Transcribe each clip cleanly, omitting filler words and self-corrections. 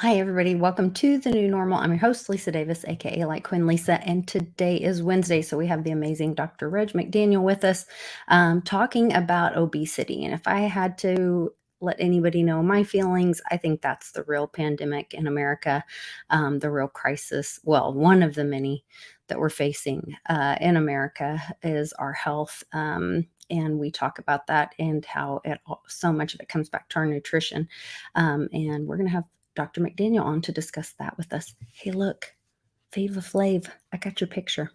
Hi, everybody. Welcome to the new normal. I'm your host, Lisa Davis, aka like Queen Lisa, and today is Wednesday, so we have the amazing Dr. Reg McDaniel with us, talking about obesity. And if I had to let anybody know my feelings, I think that's the real pandemic in America, the real crisis. Well, one of the many that we're facing in America is our health. And we talk about that and how so much of it comes back to our nutrition. And we're going to have Dr. McDaniel on to discuss that with us. Hey, look, Fava Flav, I got your picture.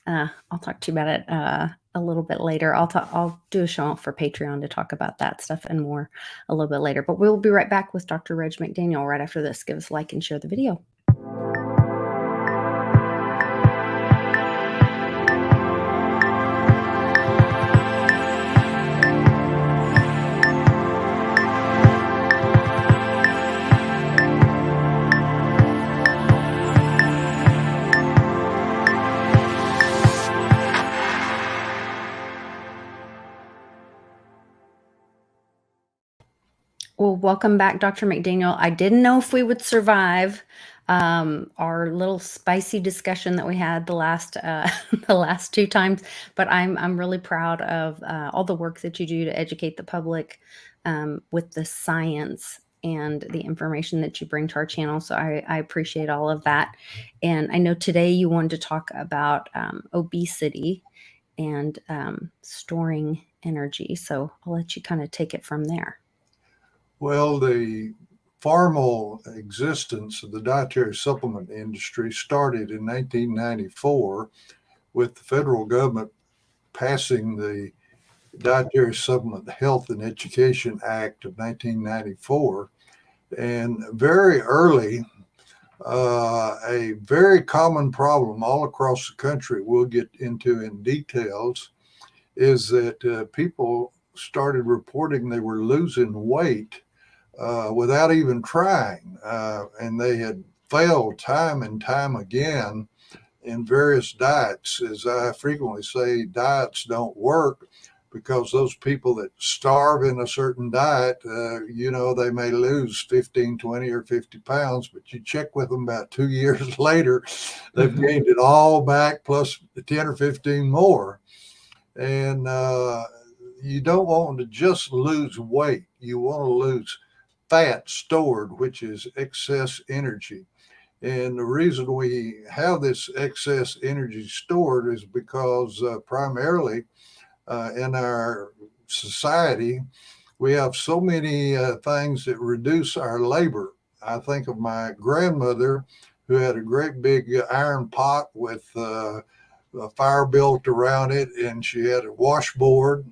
I'll talk to you about it a little bit later. I'll do a show for Patreon to talk about that stuff and more a little bit later. But we'll be right back with Dr. Reg McDaniel right after this. Give us a like and share the video. Well, welcome back, Dr. McDaniel. I didn't know if we would survive our little spicy discussion that we had the last the last two times, but I'm really proud of all the work that you do to educate the public with the science and the information that you bring to our channel. So I appreciate all of that. And I know today you wanted to talk about obesity and storing energy. So I'll let you kind of take it from there. Well, the formal existence of the dietary supplement industry started in 1994 with the federal government passing the Dietary Supplement Health and Education Act of 1994. And very early, a very common problem all across the country, we'll get into in details, is that people started reporting they were losing weight without even trying. And they had failed time and time again in various diets. As I frequently say, diets don't work because those people that starve in a certain diet, they may lose 15, 20, or 50 pounds, but you check with them about 2 years later, they've gained it all back plus 10 or 15 more. And you don't want to just lose weight. You want to lose fat stored, which is excess energy. And the reason we have this excess energy stored is because primarily in our society, we have so many things that reduce our labor. I think of my grandmother who had a great big iron pot with a fire built around it, and she had a washboard,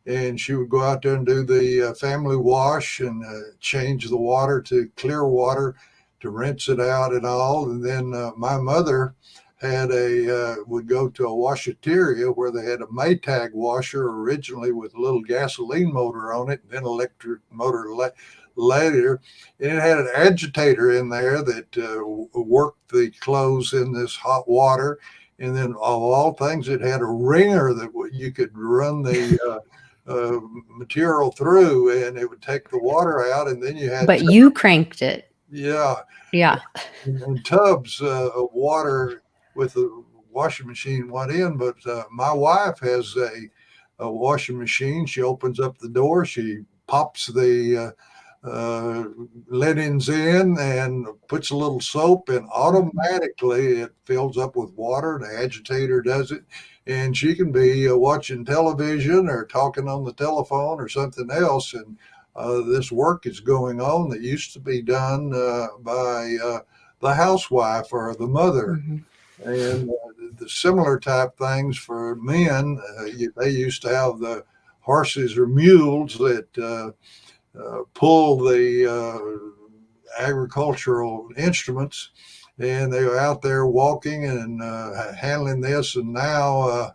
and she would go out there and do the family wash and change the water to clear water to rinse it out and all. And then my mother had would go to a washateria where they had a Maytag washer originally with a little gasoline motor on it, and then electric motor later. And it had an agitator in there that worked the clothes in this hot water. And then of all things, it had a wringer that you could run the material through, and it would take the water out, and then you had. But you cranked it. Yeah. Yeah. And tubs of water with the washing machine went in, but my wife has a washing machine. She opens up the door, she pops the linens in and puts a little soap, and automatically it fills up with water. The agitator does it, and she can be watching television or talking on the telephone or something else, and this work is going on that used to be done by the housewife or the mother. And the similar type things for men, they used to have the horses or mules that pull the agricultural instruments, and they were out there walking and handling this. And now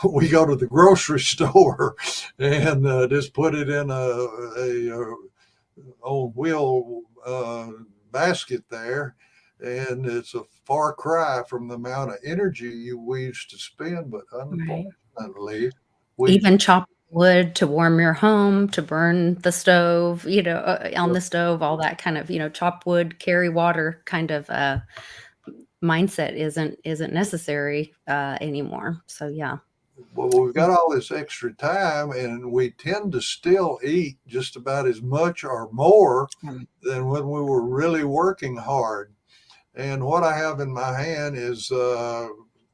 we go to the grocery store and just put it in a old wheel basket there, and it's a far cry from the amount of energy we used to spend. But unfortunately, even wood to warm your home, to burn the stove, on Yep. the stove, all that kind of, chop wood, carry water kind of mindset isn't necessary anymore. So yeah. Well, we've got all this extra time, and we tend to still eat just about as much or more Um, than when we were really working hard. And what I have in my hand is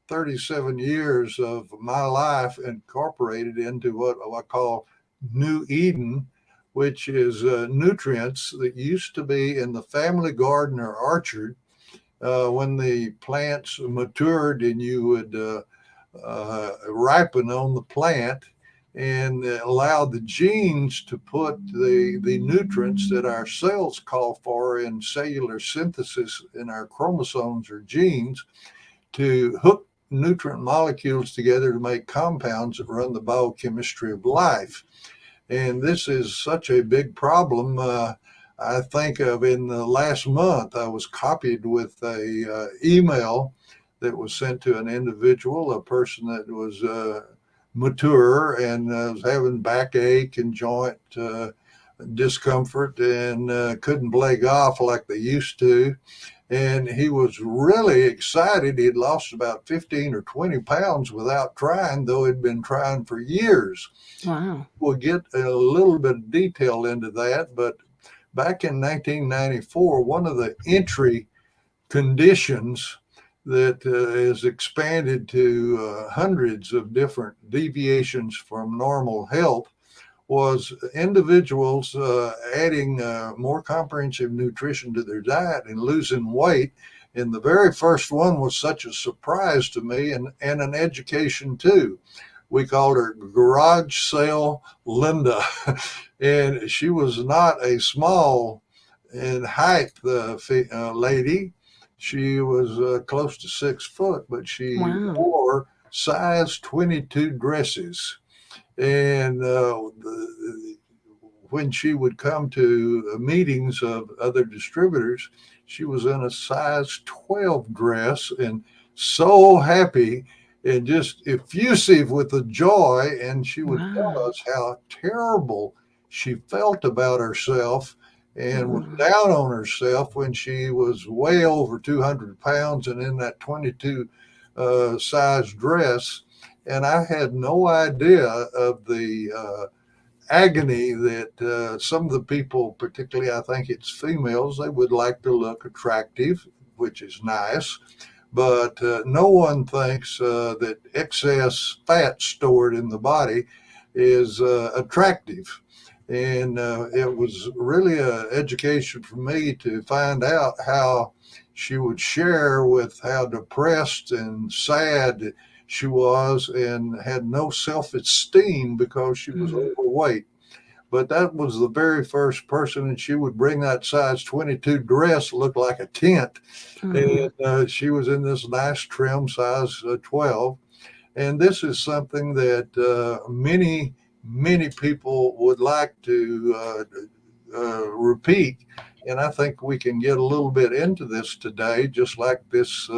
37 years of my life incorporated into what I call New Eden, which is nutrients that used to be in the family garden or orchard when the plants matured and you would ripen on the plant and allow the genes to put the nutrients that our cells call for in cellular synthesis in our chromosomes or genes to hook nutrient molecules together to make compounds that run the biochemistry of life. And this is such a big problem. I think of in the last month, I was copied with a email that was sent to an individual, a person that was mature and was having backache and joint discomfort and couldn't play golf like they used to. And he was really excited. He'd lost about 15 or 20 pounds without trying, though he'd been trying for years. wow. We'll get a little bit of detail into that, but back in 1994, one of the entry conditions that is expanded to hundreds of different deviations from normal health was individuals adding more comprehensive nutrition to their diet and losing weight. And the very first one was such a surprise to me and an education too. We called her Garage Sale Linda. And she was not a small in height lady. She was close to 6 foot, but she Wow. wore size 22 dresses. And when she would come to meetings of other distributors, she was in a size 12 dress and so happy and just effusive with the joy. And she would tell Wow. us how terrible she felt about herself and was Mm, down on herself when she was way over 200 pounds and in that 22 size dress. And I had no idea of the agony that some of the people, particularly I think it's females, they would like to look attractive, which is nice. But no one thinks that excess fat stored in the body is attractive. And it was really an education for me to find out how she would share with how depressed and sad she was and had no self esteem because she was mm, overweight. But that was the very first person, and she would bring that size 22 dress, looked like a tent. mhm, And she was in this nice trim size 12. And this is something that many people would like to repeat. And I think we can get a little bit into this today, just like this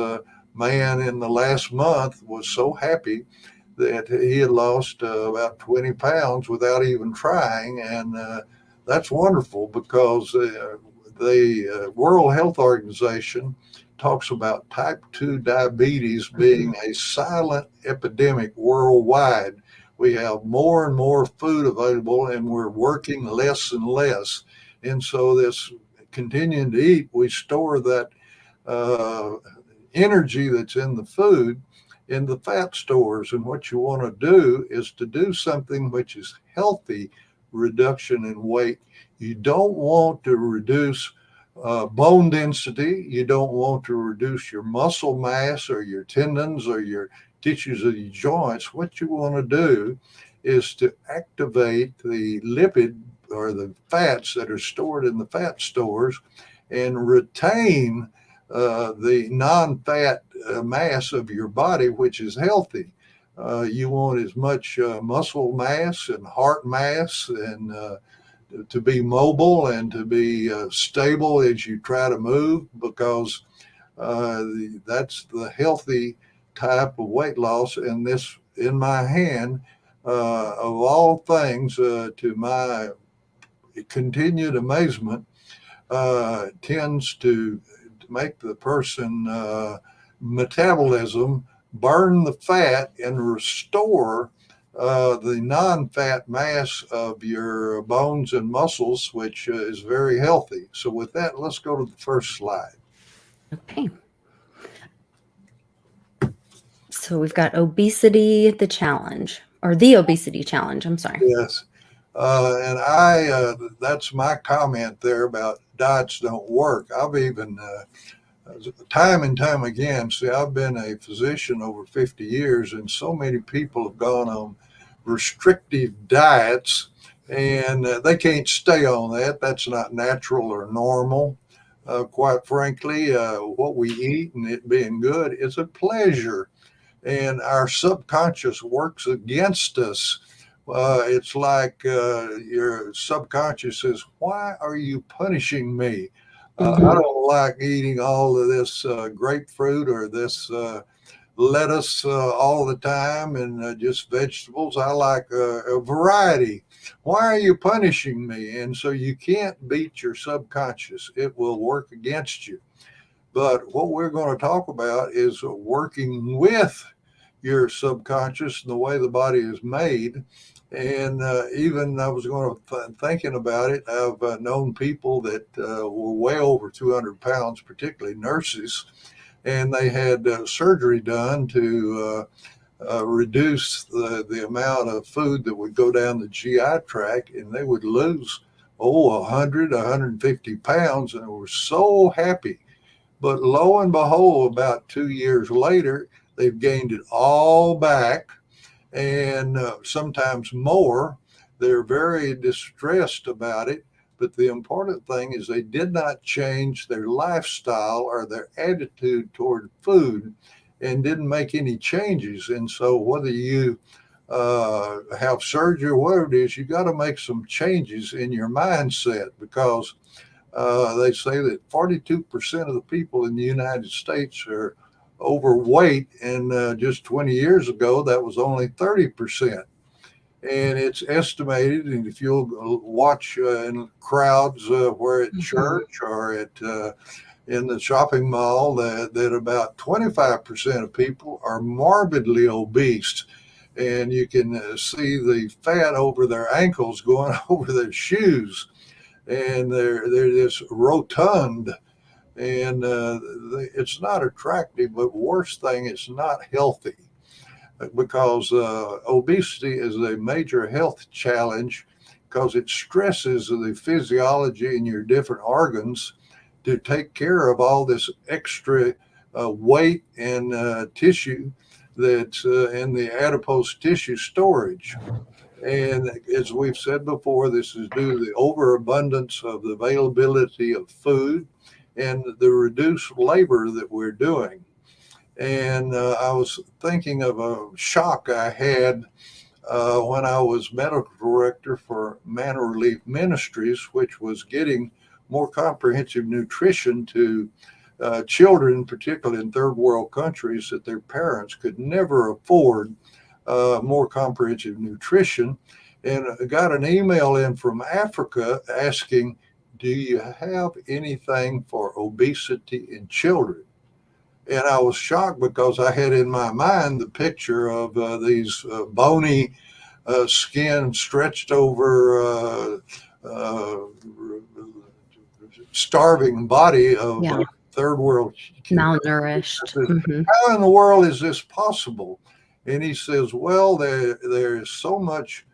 man in the last month was so happy that he had lost about 20 pounds without even trying. And that's wonderful because the World Health Organization talks about type 2 diabetes being mhm, a silent epidemic worldwide. We have more and more food available and we're working less and less. And so, this continuing to eat, we store that uh, energy that's in the food in the fat stores. And what you want to do is to do something which is healthy reduction in weight. You don't want to reduce bone density. You don't want to reduce your muscle mass or your tendons or your tissues of your joints. What you want to do is to activate the lipid or the fats that are stored in the fat stores and retain the non fat mass of your body, which is healthy. You want as much muscle mass and heart mass and to be mobile and to be stable as you try to move because that's the healthy type of weight loss. And this in my hand of all things, to my continued amazement, tends to make the person metabolism burn the fat and restore the non-fat mass of your bones and muscles, which is very healthy. So with that, let's go to the first slide. Okay. So we've got obesity, the challenge, or the obesity challenge. I'm sorry. Yes. And that's my comment there about diets don't work. I've even, time and time again, see, I've been a physician over 50 years, and so many people have gone on restrictive diets, and they can't stay on that. That's not natural or normal. Quite frankly, what we eat and it being good is a pleasure, and our subconscious works against us. It's like your subconscious says, "Why are you punishing me? I Mm-hmm. don't like eating all of this grapefruit or this lettuce all the time and just vegetables. I like a variety. Why are you punishing me?" And so you can't beat your subconscious, it will work against you. But what we're going to talk about is working with your subconscious and the way the body is made. And even I was going to thinking about it. I've known people that were way over 200 pounds, particularly nurses, and they had surgery done to reduce the amount of food that would go down the GI tract, and they would lose 100, 150 pounds, and were so happy. But lo and behold, about 2 years later, they've gained it all back, and sometimes more. They're very distressed about it. But the important thing is they did not change their lifestyle or their attitude toward food and didn't make any changes. And so, whether you have surgery or whatever it is, you got to make some changes in your mindset, because they say that 42% of the people in the United States are overweight, and just 20 years ago, that was only 30%. And it's estimated, and if you'll watch in crowds where at Mm-hmm. church or at in the shopping mall, that about 25% of people are morbidly obese. And you can see the fat over their ankles going over their shoes, and they're this rotund, and it's not attractive. But worst thing, it's not healthy, because obesity is a major health challenge, because it stresses the physiology in your different organs to take care of all this extra weight and tissue that's in the adipose tissue storage. And as we've said before, this is due to the overabundance of the availability of food and the reduced labor that we're doing. And I was thinking of a shock I had when I was medical director for Manna Relief Ministries, which was getting more comprehensive nutrition to children, particularly in third world countries, that their parents could never afford more comprehensive nutrition. And I got an email in from Africa asking, "Do you have anything for obesity in children?" And I was shocked, because I had in my mind the picture of these bony skin stretched over uh, starving body of Yeah. third world kids. Malnourished. Mm-hmm. How in the world is this possible? And he says, well, there is so much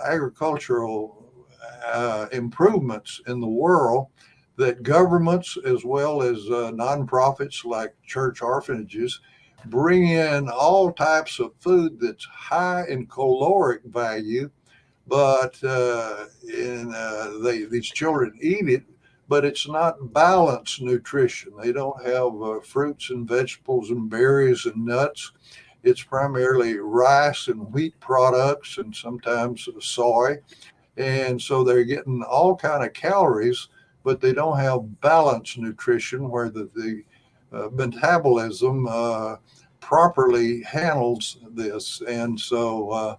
agricultural improvements in the world that governments, as well as nonprofits like church orphanages, bring in all types of food that's high in caloric value, but these children eat it, but it's not balanced nutrition. They don't have fruits and vegetables and berries and nuts. It's primarily rice and wheat products, and sometimes soy. And so they're getting all kind of calories, but they don't have balanced nutrition where the metabolism properly handles this. And so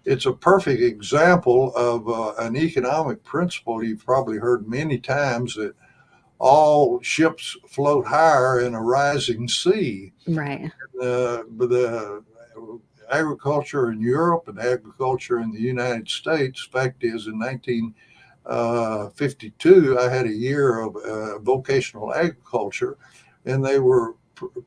it's a perfect example of an economic principle you've probably heard many times, that all ships float higher in a rising sea. Right. But the agriculture in Europe and agriculture in the United States, fact is, in 1952, I had a year of vocational agriculture, and they were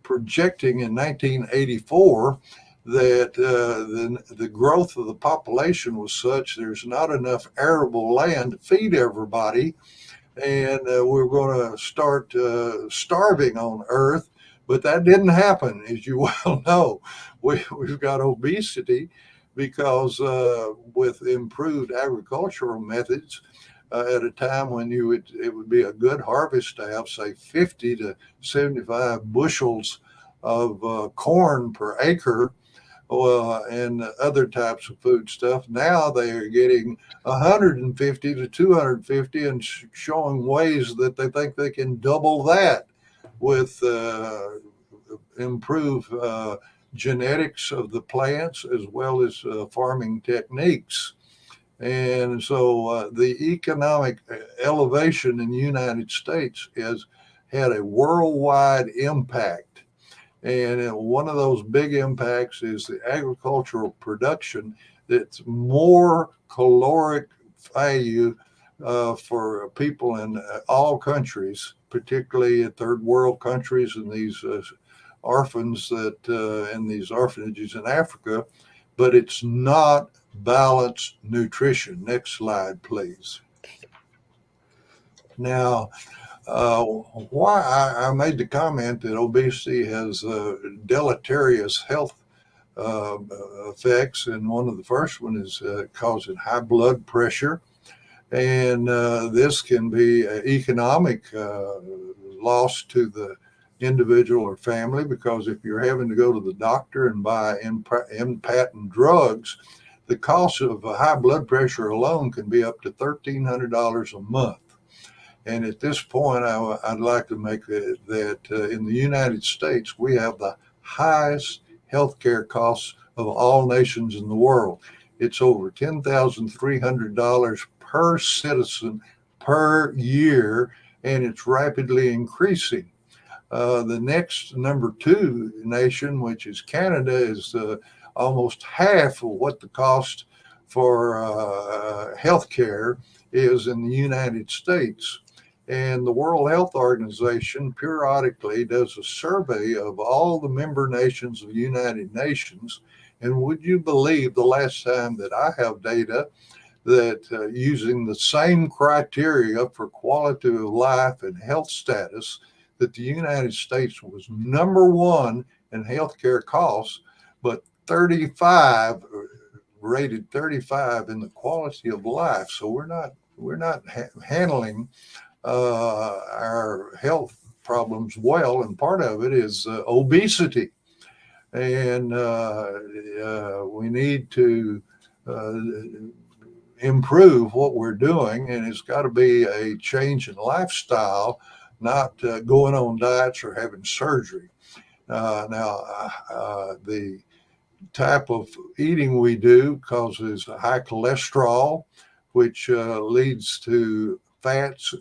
projecting in 1984 that the growth of the population was such there's not enough arable land to feed everybody, and we're going to start starving on Earth. But that didn't happen, as you well know. We've got obesity because with improved agricultural methods, at a time when it would be a good harvest to have, say, 50 to 75 bushels of corn per acre, and other types of food stuff. Now they are getting 150 to 250, and showing ways that they think they can double that with improve genetics of the plants as well as farming techniques. And so the economic elevation in the United States has had a worldwide impact. And one of those big impacts is the agricultural production that's more caloric value for people in all countries, particularly in third world countries and these orphans that in these orphanages in Africa. But it's not balanced nutrition. Next slide, please. Now, why I made the comment that obesity has deleterious health uh, effects, and one of the first one is causing high blood pressure, and this can be an economic loss to the individual or family, because if you're having to go to the doctor and buy patent drugs, the cost of high blood pressure alone can be up to $1,300 a month. And at this point, would like to make that in the United States, we have the highest healthcare costs of all nations in the world. It's over $10,300 per citizen per year, and it's rapidly increasing. The next number two nation, which is Canada, is almost half of what the cost for healthcare is in the United States. And the World Health Organization periodically does a survey of all the member nations of the United Nations. And would you believe the last time that I have data that using the same criteria for quality of life and health status, that the United States was number one in healthcare costs, but 35 rated 35 in the quality of life. So we're not handling our health problems well, and part of it is obesity, and we need to uh, improve what we're doing, and it's got to be a change in lifestyle, not going on diets or having surgery. The type of eating we do causes high cholesterol, which leads to fats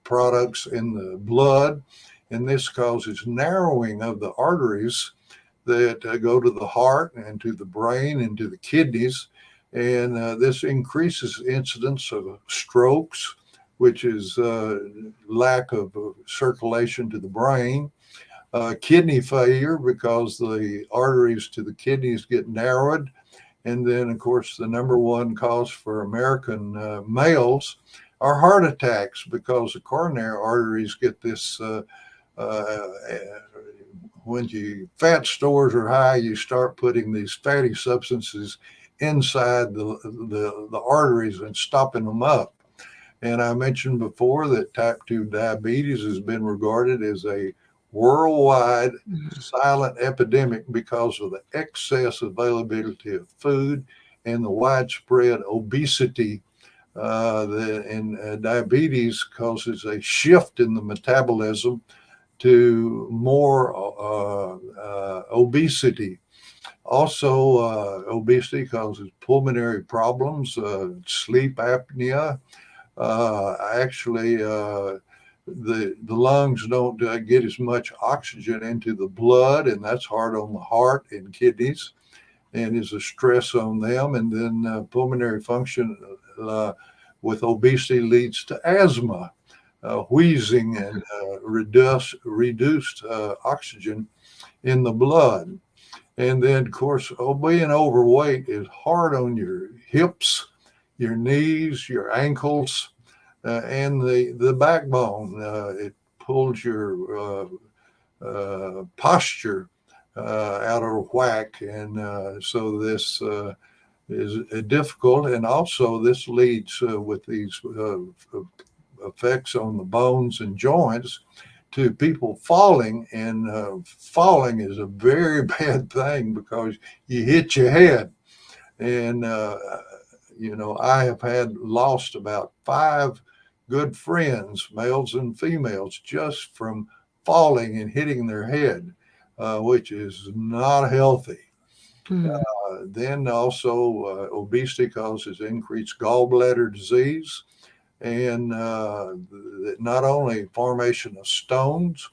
products in the blood, and this causes narrowing of the arteries that go to the heart and to the brain and to the kidneys, and this increases incidence of strokes, which is lack of circulation to the brain, kidney failure because the arteries to the kidneys get narrowed. And then, of course, the number one cause for American males are heart attacks, because the coronary arteries get this. Uh, when you fat stores are high, you start putting these fatty substances inside the arteries and stopping them up. And I mentioned before that type 2 diabetes has been regarded as a worldwide silent epidemic because of the excess availability of food and the widespread obesity. Diabetes causes a shift in the metabolism to more obesity. Also, obesity causes pulmonary problems, sleep apnea. Actually, the lungs don't get as much oxygen into the blood, and that's hard on the heart and kidneys, and is a stress on them. And then pulmonary function with obesity leads to asthma, wheezing, and reduced oxygen in the blood. And then, of course, being overweight is hard on your hips, your knees, your ankles, and the backbone. It pulls your posture out of whack. And so this is difficult. And also, this leads with these effects on the bones and joints to people falling, and falling is a very bad thing because you hit your head. And I have had lost about 5 good friends, males and females, just from falling and hitting their head, which is not healthy. Mm. Then also, obesity causes increased gallbladder disease, and not only formation of stones,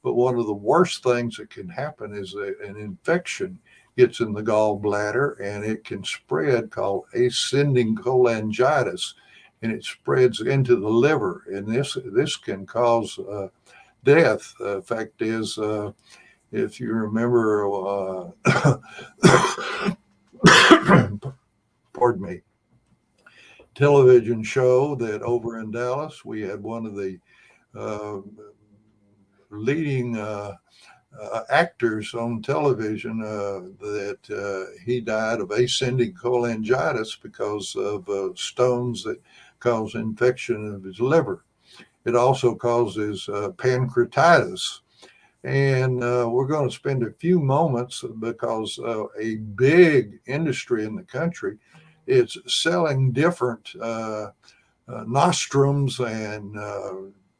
but one of the worst things that can happen is an infection gets in the gallbladder, and it can spread, called ascending cholangitis, and it spreads into the liver, and this can cause death. Fact is, if you remember, pardon me, television show that over in Dallas, we had one of the uh, leading actors on television that he died of ascending cholangitis because of stones that cause infection of his liver. It also causes pancreatitis. And we're going to spend a few moments because a big industry in the country is selling different nostrums and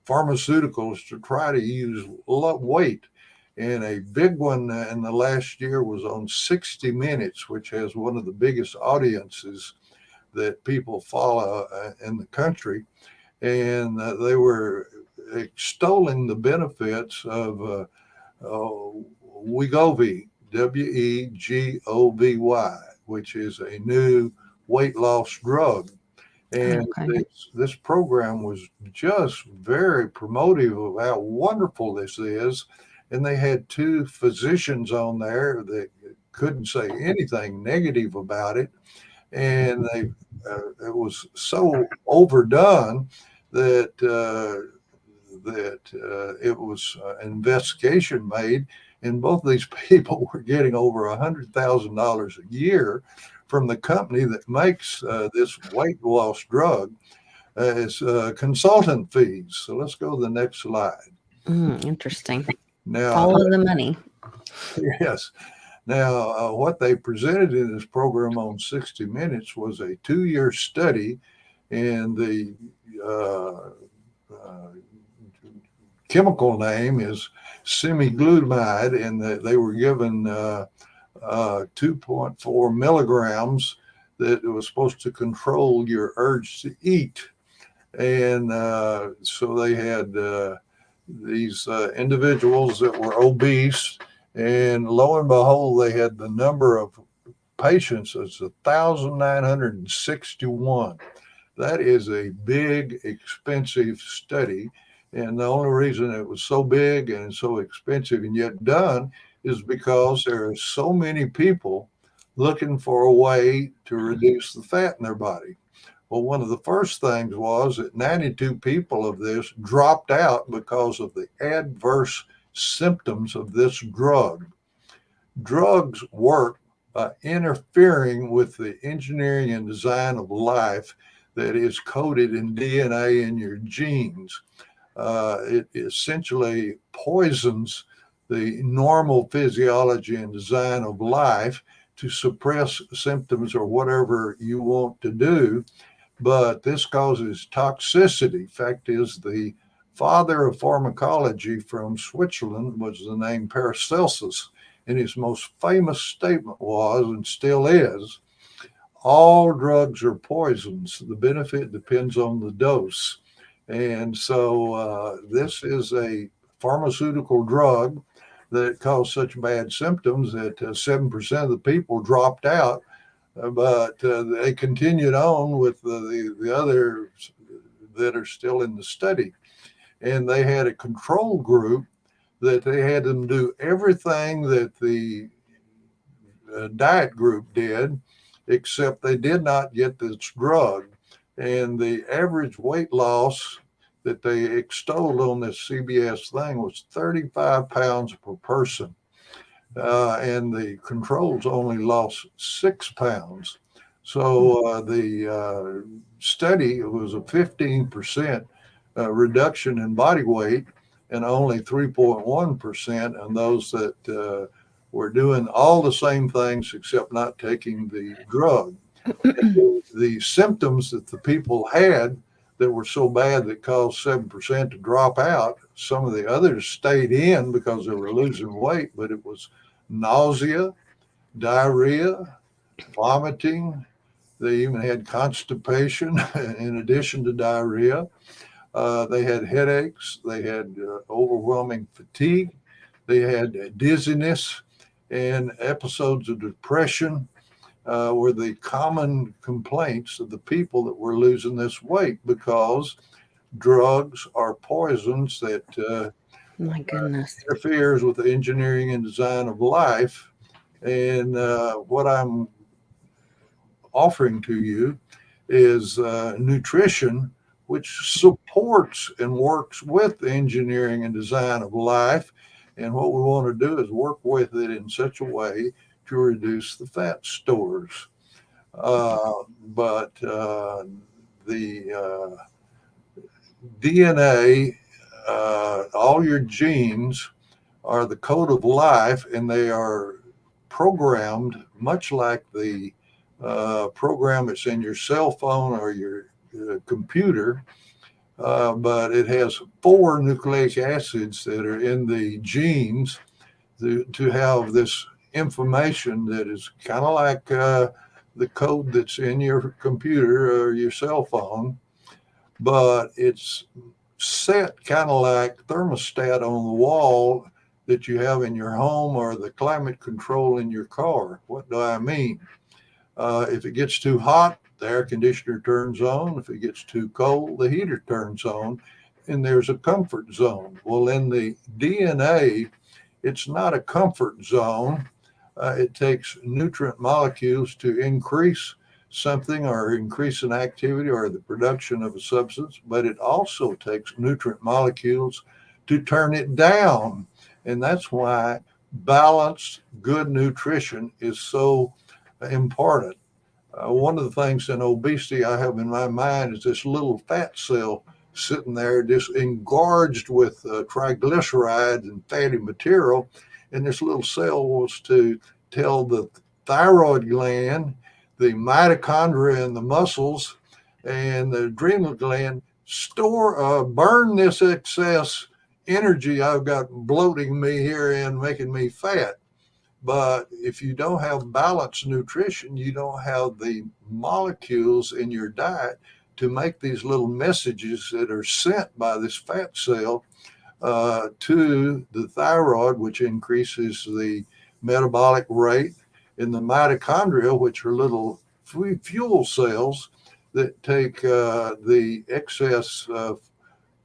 pharmaceuticals to try to use weight. And a big one in the last year was on 60 Minutes, which has one of the biggest audiences that people follow in the country. And they were extolling the benefits of Wegovy, Wegovy, which is a new weight loss drug. And Okay. this program was just very promotive of how wonderful this is. And they had 2 physicians on there that couldn't say anything negative about it. And it was so overdone that it was an investigation made, and both these people were getting over $100,000 a year from the company that makes this weight loss drug as consultant fees. So let's go to the next slide. Interesting. Now, Follow the money. yes. Now, what they presented in this program on 60 Minutes was a 2-year study in the chemical name is semi-glutamide, and they were given 2.4 milligrams that was supposed to control your urge to eat. And so they had these individuals that were obese, and lo and behold, they had the number of patients as 1,961. That is a big, expensive study. And the only reason it was so big and so expensive and yet done is because there are so many people looking for a way to reduce the fat in their body. Well, one of the first things was that 92 people of this dropped out because of the adverse symptoms of this drug. Drugs work by interfering with the engineering and design of life that is coded in DNA in your genes. It essentially poisons the normal physiology and design of life to suppress symptoms or whatever you want to do. But this causes toxicity. Fact is, the father of pharmacology from Switzerland was the name Paracelsus, And his most famous statement was, and still is, all drugs are poisons. The benefit depends on the dose. And so this is a pharmaceutical drug that caused such bad symptoms that 7% of the people dropped out, but they continued on with the others that are still in the study. And they had a control group that they had them do everything that the diet group did, except they did not get this drug. And the average weight loss that they extolled on this CBS thing was 35 pounds per person. And the controls only lost 6 pounds. So the study was a 15% reduction in body weight and only 3.1% on those that were doing all the same things except not taking the drug. The symptoms that the people had that were so bad that caused 7% to drop out, some of the others stayed in because they were losing weight, but it was nausea, diarrhea, vomiting. They even had constipation in addition to diarrhea. They had headaches. They had overwhelming fatigue. They had dizziness, and episodes of depression were the common complaints of the people that were losing this weight, because drugs are poisons that My goodness. interferes with the engineering and design of life. And what I'm offering to you is nutrition, which supports and works with the engineering and design of life. And what we want to do is work with it in such a way to reduce the fat stores. But the DNA, all your genes are the code of life, and they are programmed much like the program that's in your cell phone or your computer. But it has 4 nucleic acids that are in the genes to have this information that is kind of like the code that's in your computer or your cell phone, but it's set kind of like thermostat on the wall that you have in your home or the climate control in your car. What do I mean? If it gets too hot, the air conditioner turns on. If it gets too cold, the heater turns on, and there's a comfort zone. Well, in the DNA, it's not a comfort zone. It takes nutrient molecules to increase something or increase an activity or the production of a substance, but it also takes nutrient molecules to turn it down. And that's why balanced, good nutrition is so important. One of the things in obesity I have in my mind is this little fat cell sitting there just engorged with triglycerides and fatty material. And this little cell was to tell the thyroid gland, the mitochondria in the muscles, and the adrenal gland, burn this excess energy I've got bloating me here and making me fat. But if you don't have balanced nutrition, you don't have the molecules in your diet to make these little messages that are sent by this fat cell to the thyroid, which increases the metabolic rate, and the mitochondria, which are little fuel cells that take the excess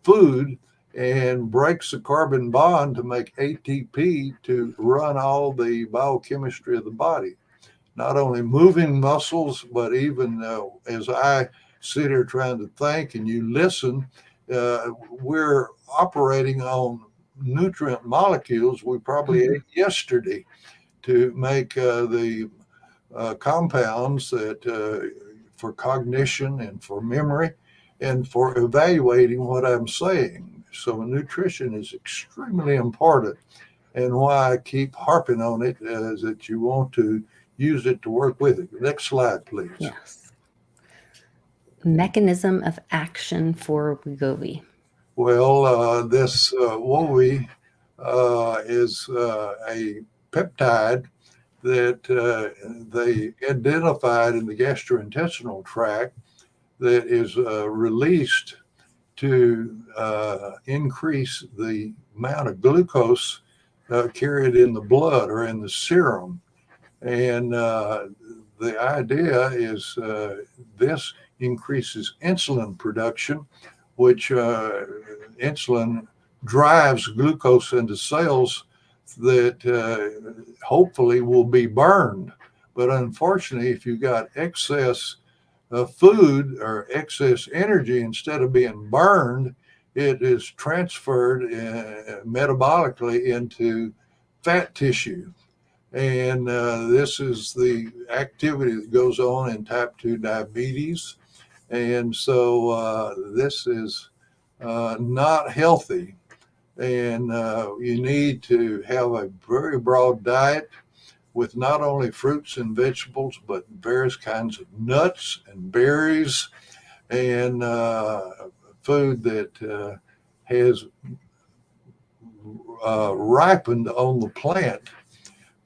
food and breaks the carbon bond to make ATP to run all the biochemistry of the body. Not only moving muscles, but even as I sit here trying to think and you listen, we're operating on nutrient molecules we probably ate yesterday to make the compounds that for cognition and for memory and for evaluating what I'm saying. So nutrition is extremely important, and why I keep harping on it is that you want to use it to work with it. Next slide, please. Yes. Mechanism of action for Wegovy. Well, this WOWI is a peptide that they identified in the gastrointestinal tract that is released to increase the amount of glucose carried in the blood or in the serum. And the idea is this increases insulin production, which insulin drives glucose into cells that hopefully will be burned. But unfortunately, if you got excess food or excess energy, instead of being burned, it is transferred metabolically into fat tissue. And this is the activity that goes on in type 2 diabetes. And so this is not healthy. And you need to have a very broad diet with not only fruits and vegetables, but various kinds of nuts and berries and food that has ripened on the plant,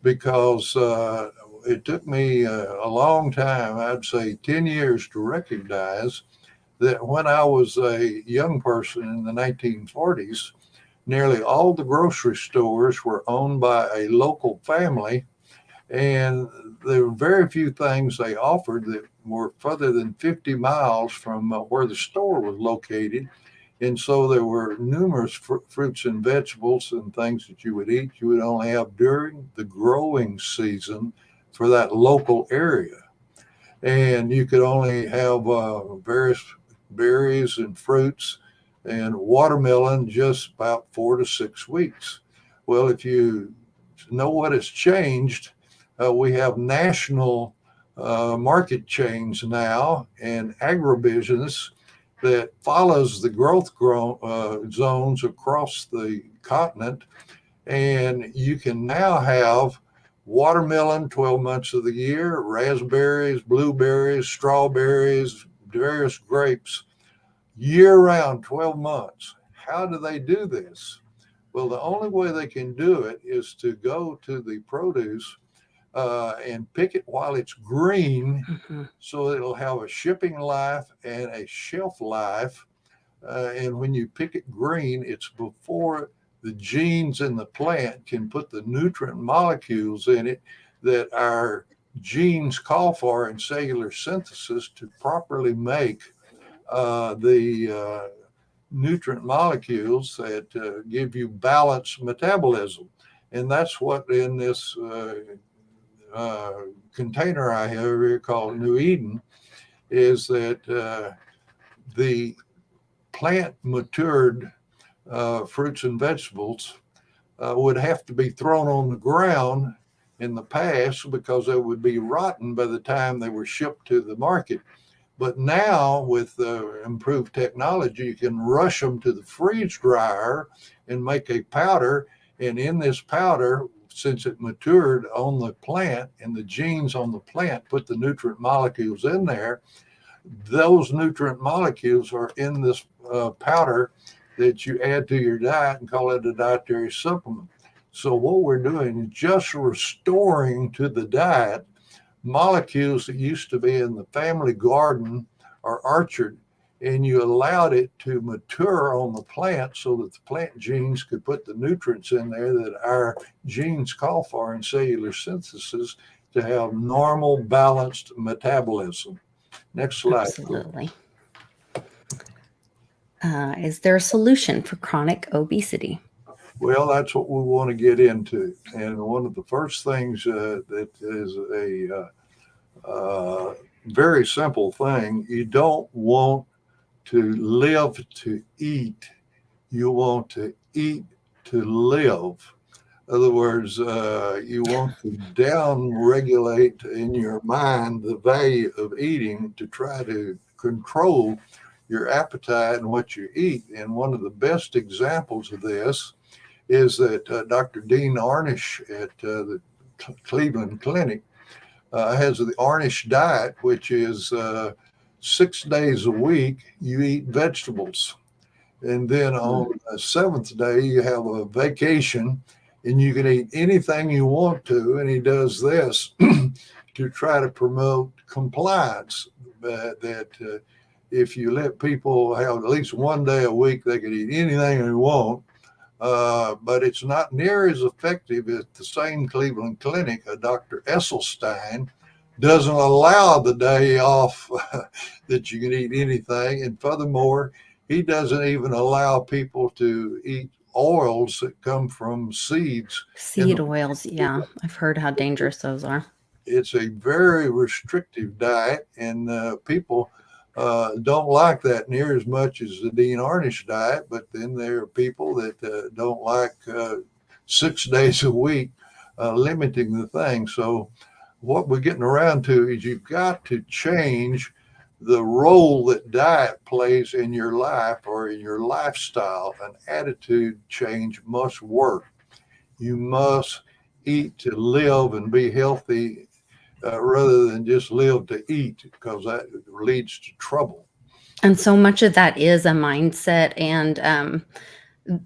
because it took me a long time, I'd say 10 years, to recognize that when I was a young person in the 1940s, nearly all the grocery stores were owned by a local family, and there were very few things they offered that were further than 50 miles from where the store was located. And so there were numerous fruits and vegetables and things that you would eat you would only have during the growing season for that local area. And you could only have various berries and fruits and watermelon just about 4 to 6 weeks. Well, if you know what has changed, we have national market chains now and agribusiness that follows the growth zones across the continent. And you can now have watermelon 12 months of the year, raspberries, blueberries, strawberries, various grapes year round, 12 months. How do they do this? Well, the only way they can do it is to go to the produce and pick it while it's green, so it'll have a shipping life and a shelf life. And when you pick it green, it's before the genes in the plant can put the nutrient molecules in it that our genes call for in cellular synthesis to properly make the nutrient molecules that give you balanced metabolism. And that's what in this container I have here called New Eden is that the plant matured fruits and vegetables would have to be thrown on the ground in the past because they would be rotten by the time they were shipped to the market. But now with improved technology, you can rush them to the freeze dryer and make a powder. And in this powder, since it matured on the plant and the genes on the plant put the nutrient molecules in there, those nutrient molecules are in this powder that you add to your diet and call it a dietary supplement. So what we're doing is just restoring to the diet molecules that used to be in the family garden or orchard, and you allowed it to mature on the plant so that the plant genes could put the nutrients in there that our genes call for in cellular synthesis to have normal, balanced metabolism. Next slide. Absolutely. Is there a solution for chronic obesity? Well, that's what we want to get into. And one of the first things that is a very simple thing, you don't want to live to eat. You want to eat to live. In other words, you want to down regulate in your mind the value of eating to try to control your appetite and what you eat. And one of the best examples of this is that Dr. Dean Ornish at the Cleveland Clinic has the Ornish diet, which is 6 days a week you eat vegetables. And then on the seventh day, you have a vacation and you can eat anything you want to. And he does this to try to promote compliance. That if you let people have at least one day a week, they can eat anything they want. But it's not near as effective as the same Cleveland Clinic. Dr. Esselstein doesn't allow the day off that you can eat anything. And furthermore, he doesn't even allow people to eat oils that come from seeds. Seed oils, yeah. I've heard how dangerous those are. It's a very restrictive diet, and people don't like that near as much as the Dean Ornish diet. But then there are people that don't like 6 days a week limiting the thing. So what we're getting around to is you've got to change the role that diet plays in your life or in your lifestyle. An attitude change must work. You must eat to live and be healthy rather than just live to eat, because that leads to trouble. And so much of that is a mindset, and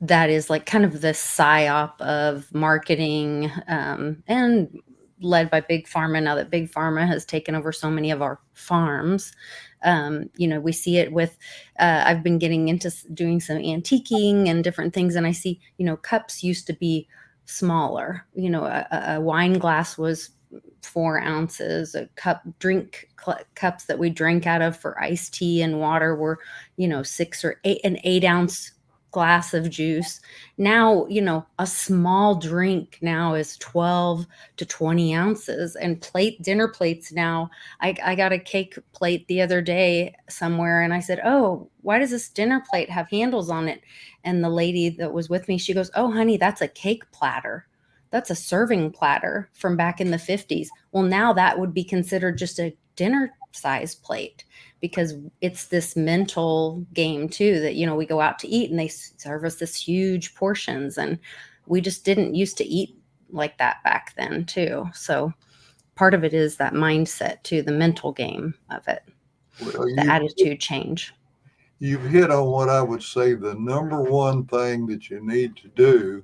that is like kind of the psyop of marketing, and led by big pharma. Now that big pharma has taken over so many of our farms, we see it with. I've been getting into doing some antiquing and different things, and I see, cups used to be smaller. A wine glass was 4 ounces. A cups that we drink out of for iced tea and water were, 6 or 8, an 8 ounce glass of juice. Now, a small drink now is 12 to 20 ounces, and dinner plates now. I got a cake plate the other day somewhere, and I said, "Oh, why does this dinner plate have handles on it?" And the lady that was with me, she goes, "Oh, honey, that's a cake platter. That's a serving platter from back in the 50s." Well, now that would be considered just a dinner size plate, because it's this mental game too, that, we go out to eat and they serve us this huge portions, and we just didn't used to eat like that back then too. So part of it is that mindset too, the mental game of it, Well, the attitude change. you've hit on what I would say the number one thing that you need to do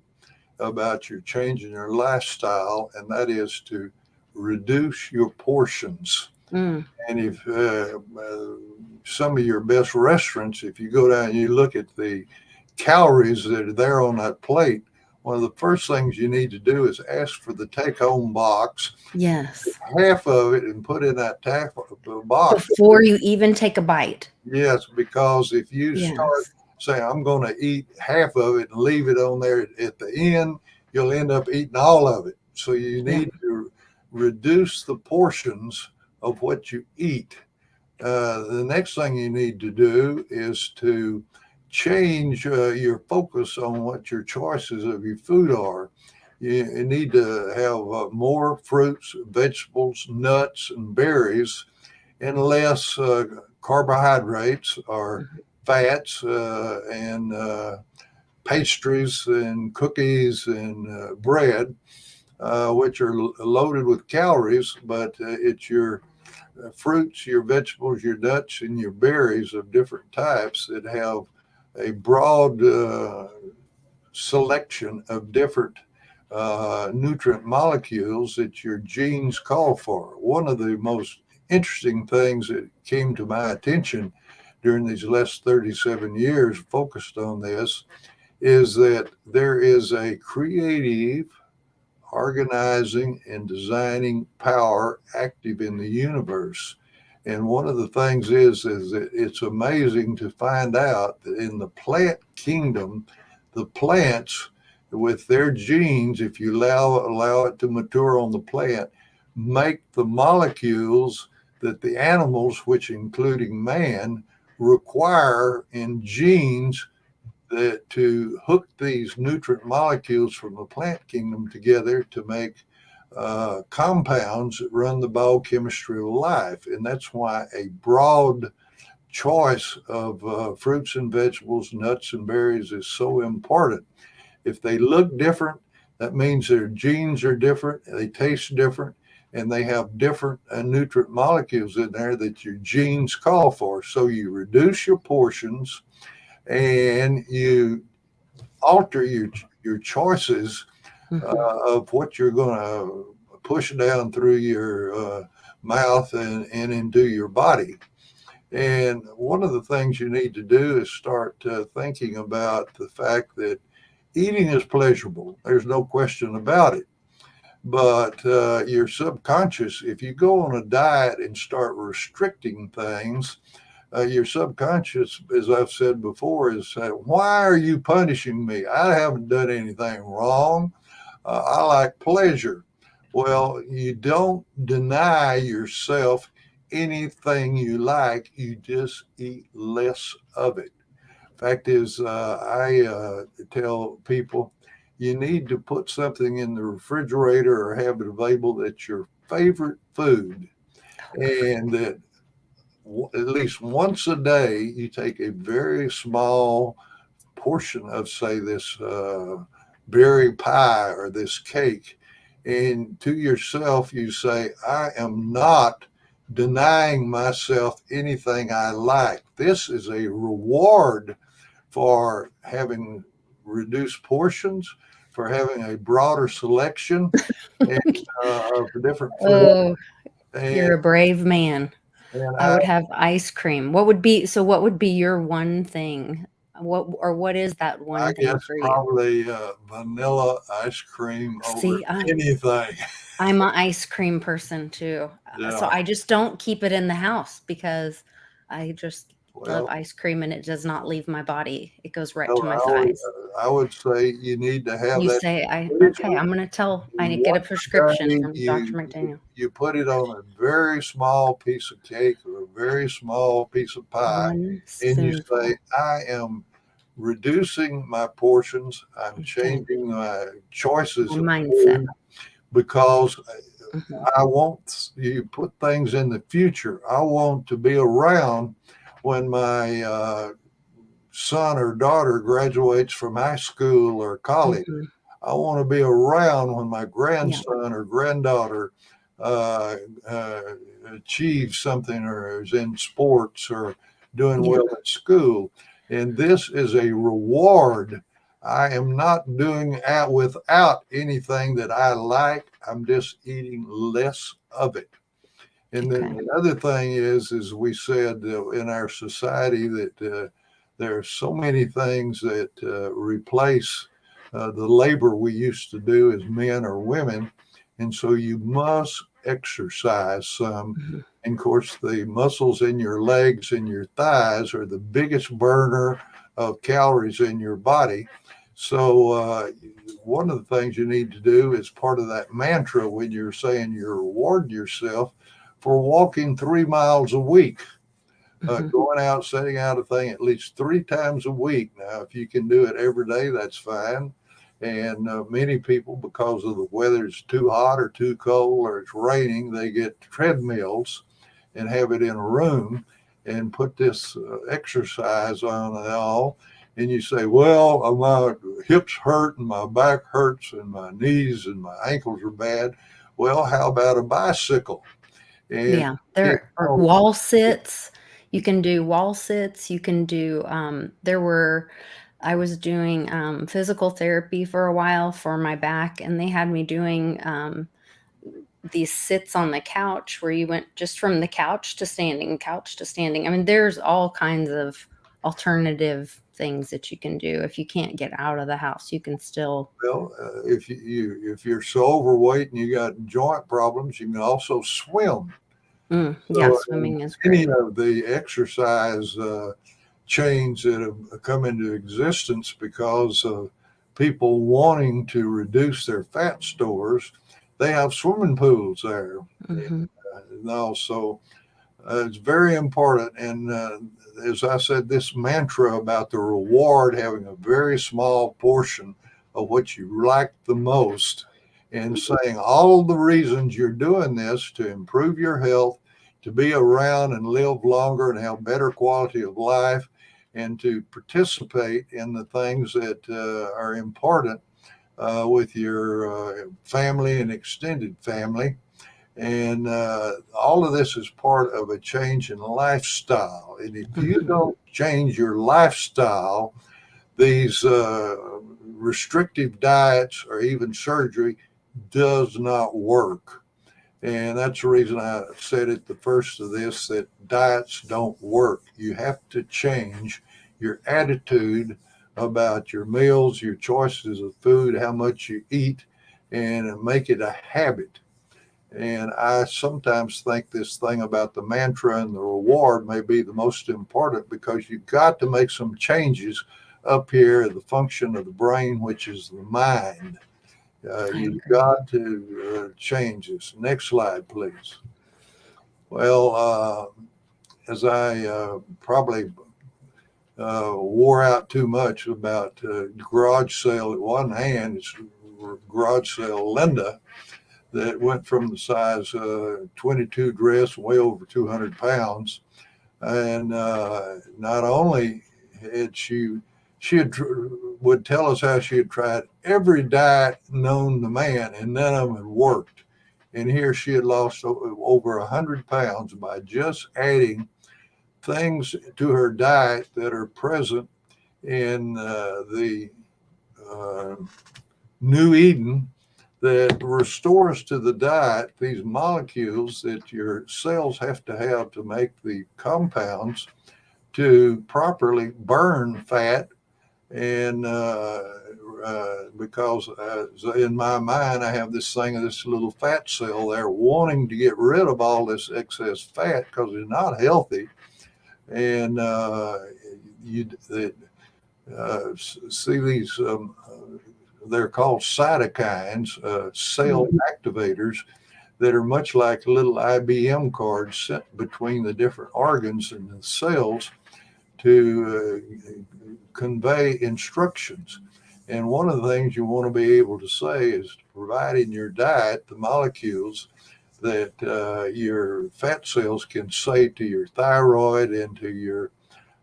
about your changing your lifestyle, and that is to reduce your portions. Mm. And if some of your best restaurants, if you go down and you look at the calories that are there on that plate, one of the first things you need to do is ask for the take home box, Yes. half of it, and put in that box. Before you even take a bite. Yes, because if you start Yes. saying, I'm going to eat half of it and leave it on there at the end, you'll end up eating all of it. So you Yeah. need to reduce the portions of what you eat. The next thing you need to do is to change your focus on what your choices of your food are. You need to have more fruits, vegetables, nuts, and berries, and less carbohydrates or Mhm. fats and pastries and cookies and bread, which are loaded with calories, but it's your fruits, your vegetables, your nuts, and your berries of different types that have a broad selection of different nutrient molecules that your genes call for. One of the most interesting things that came to my attention during these last 37 years focused on this is that there is a creative organizing and designing power active in the universe. And one of the things is that it's amazing to find out that in the plant kingdom, the plants with their genes, if you allow it to mature on the plant, make the molecules that the animals, which including man, require in genes that to hook these nutrient molecules from the plant kingdom together to make compounds that run the biochemistry of life. And that's why a broad choice of fruits and vegetables, nuts and berries is so important. If they look different, that means their genes are different, they taste different, and they have different nutrient molecules in there that your genes call for. So you reduce your portions and you alter your choices Mhm. of what you're going to push down through your mouth and into your body. And one of the things you need to do is start thinking about the fact that eating is pleasurable. There's no question about it. But your subconscious, if you go on a diet and start restricting things, your subconscious, as I've said before, is saying, why are you punishing me? I haven't done anything wrong. I like pleasure. Well, you don't deny yourself anything you like, you just eat less of it. Fact is, I tell people you need to put something in the refrigerator or have it available that's your favorite food, and that at least once a day you take a very small portion of, say, this berry pie or this cake, and to yourself you say, I am not denying myself anything I like. This is a reward for having reduced portions, for having a broader selection and, of different food. Oh, And, you're a brave man. and I would have ice cream. What would be your one thing? What is that I one thing guess for you? probably vanilla ice cream over See, I anything. I'm an ice cream person too. So Yeah. I just don't keep it in the house because I just love Well, ice cream and it does not leave my body. It goes right well, to my thighs. I would say you need to have You that say okay, freezer. I'm gonna tell I need to get a Once a prescription day, from Dr. McDaniel. you put it on a very small piece of cake or a very small piece of pie, One and you spoonful. say, I am reducing my portions. I'm Okay. changing my choices My of mindset. food because Mhm. I want you put things in the future. I want to be around when my son or daughter graduates from high school or college. Mhm. I want to be around when my Yeah. grandson or granddaughter uh, uh, achieves something or is in sports or doing Yeah. well at school. And this is a reward. I am not doing it without anything that I like. I'm just eating less of it. And then Okay. the other thing is we said in our society that there are so many things that replace the labor we used to do as men or women. And so you must exercise some. Mhm. And of course, the muscles in your legs and your thighs are the biggest burner of calories in your body. So, one of the things you need to do is part of that mantra when you're saying you're rewarding yourself for walking 3 miles a week, Mhm. going out, setting out a thing at least 3 times a week. Now, if you can do it every day, that's fine. And many people, because of the weather is too hot or too cold or it's raining, they get treadmills and have it in a room and put this exercise on and all. And you say, well, my hips hurt and my back hurts and my knees and my ankles are bad. Well, how about a bicycle? And Yeah, it, there are wall sits. You can do wall sits. You can do, there were, I was doing physical therapy for a while for my back, and they had me doing these sits on the couch where you went just from the couch to standing, couch to standing. I mean, there's all kinds of alternative things that you can do. If you can't get out of the house, you can still, well, if you're so overweight and you got joint problems, you can also swim. yeah, So swimming is any great. of the exercise chains that have come into existence because of people wanting to reduce their fat stores, they have swimming pools there. Hmm. And also, it's very important. And as I said, this mantra about the reward, having a very small portion of what you like the most, and saying all the reasons you're doing this to improve your health, to be around and live longer and have better quality of life, and to participate in the things that are important with your family and extended family. And all of this is part of a change in lifestyle. And if you Hmm. don't change your lifestyle, these restrictive diets or even surgery does not work. And that's the reason I said at the first of this that diets don't work. You have to change your attitude about your meals, your choices of food, how much you eat, and make it a habit. And I sometimes think this thing about the mantra and the reward may be the most important, because you've got to make some changes up here, the function of the brain, which is the mind. I You've agree. got to change this. Next slide, please. Well, as I probably wore out too much about garage sale at one hand, it's garage sale Linda that went from the size 22 dress, way over 200 pounds. And not only had she had would tell us how she had tried every diet known to man, and none of them had worked. And here she had lost over 100 pounds by just adding things to her diet that are present in the uh, New Eden, that restores to the diet these molecules that your cells have to have to make the compounds to properly burn fat. And because in my mind, I have this thing of this little fat cell there wanting to get rid of all this excess fat because it's not healthy. And you see these, they're called cytokines, cell activators, that are much like little IBM cards sent between the different organs and the cells to convey instructions. And one of the things you want to be able to say is to provide in your diet the molecules that your fat cells can say to your thyroid and to your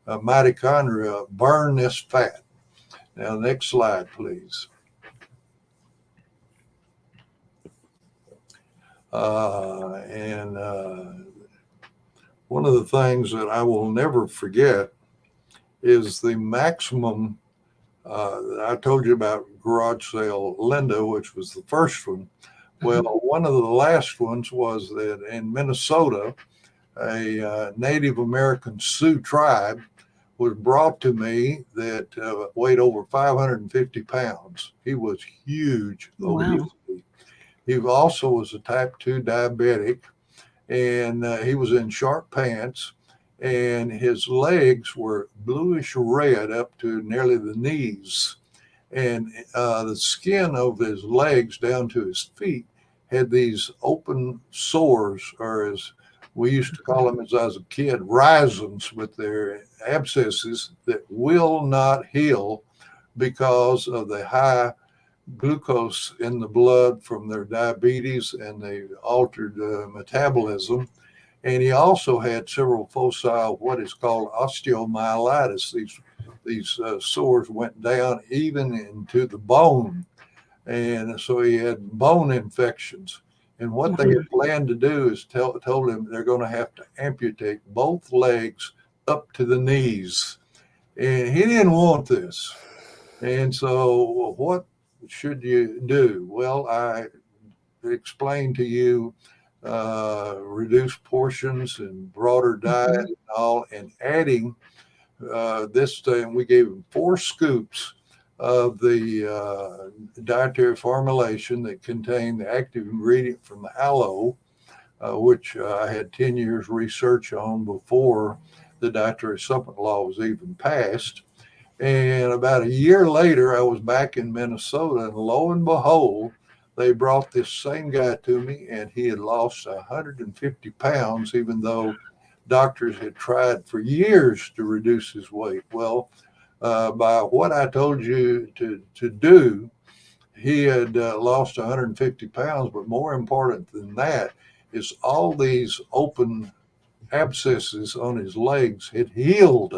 mitochondria, burn this fat. Now, next slide, please. And one of the things that I will never forget is the maximum. I told you about garage sale Linda, which was the first one. Well, one of the last ones was that in Minnesota, a Native American Sioux tribe was brought to me that weighed over 550 pounds. He was huge, Wow. obesity. He also was a type 2 diabetic, and he was in short pants, and his legs were bluish red up to nearly the knees. And the skin of his legs down to his feet had these open sores, or as we used to call them as I was a kid, rhizomes, with their abscesses that will not heal because of the high glucose in the blood from their diabetes and the altered metabolism. And he also had several foci of what is called osteomyelitis. These sores went down even into the bone, and so he had bone infections. And what they had planned to do is told him they're going to have to amputate both legs up to the knees, and he didn't want this. And so, what should you do? Well, I explained to you reduced portions and broader diet and all, and adding this thing. We gave him 4 scoops of the dietary formulation that contained the active ingredient from the aloe, which I had 10 years research on before the dietary supplement law was even passed. And about a year later, I was back in Minnesota, and lo and behold, they brought this same guy to me, and he had lost 150 pounds, even though doctors had tried for years to reduce his weight. Well, by what I told you to do, he had lost 150 pounds. But more important than that is all these open abscesses on his legs had healed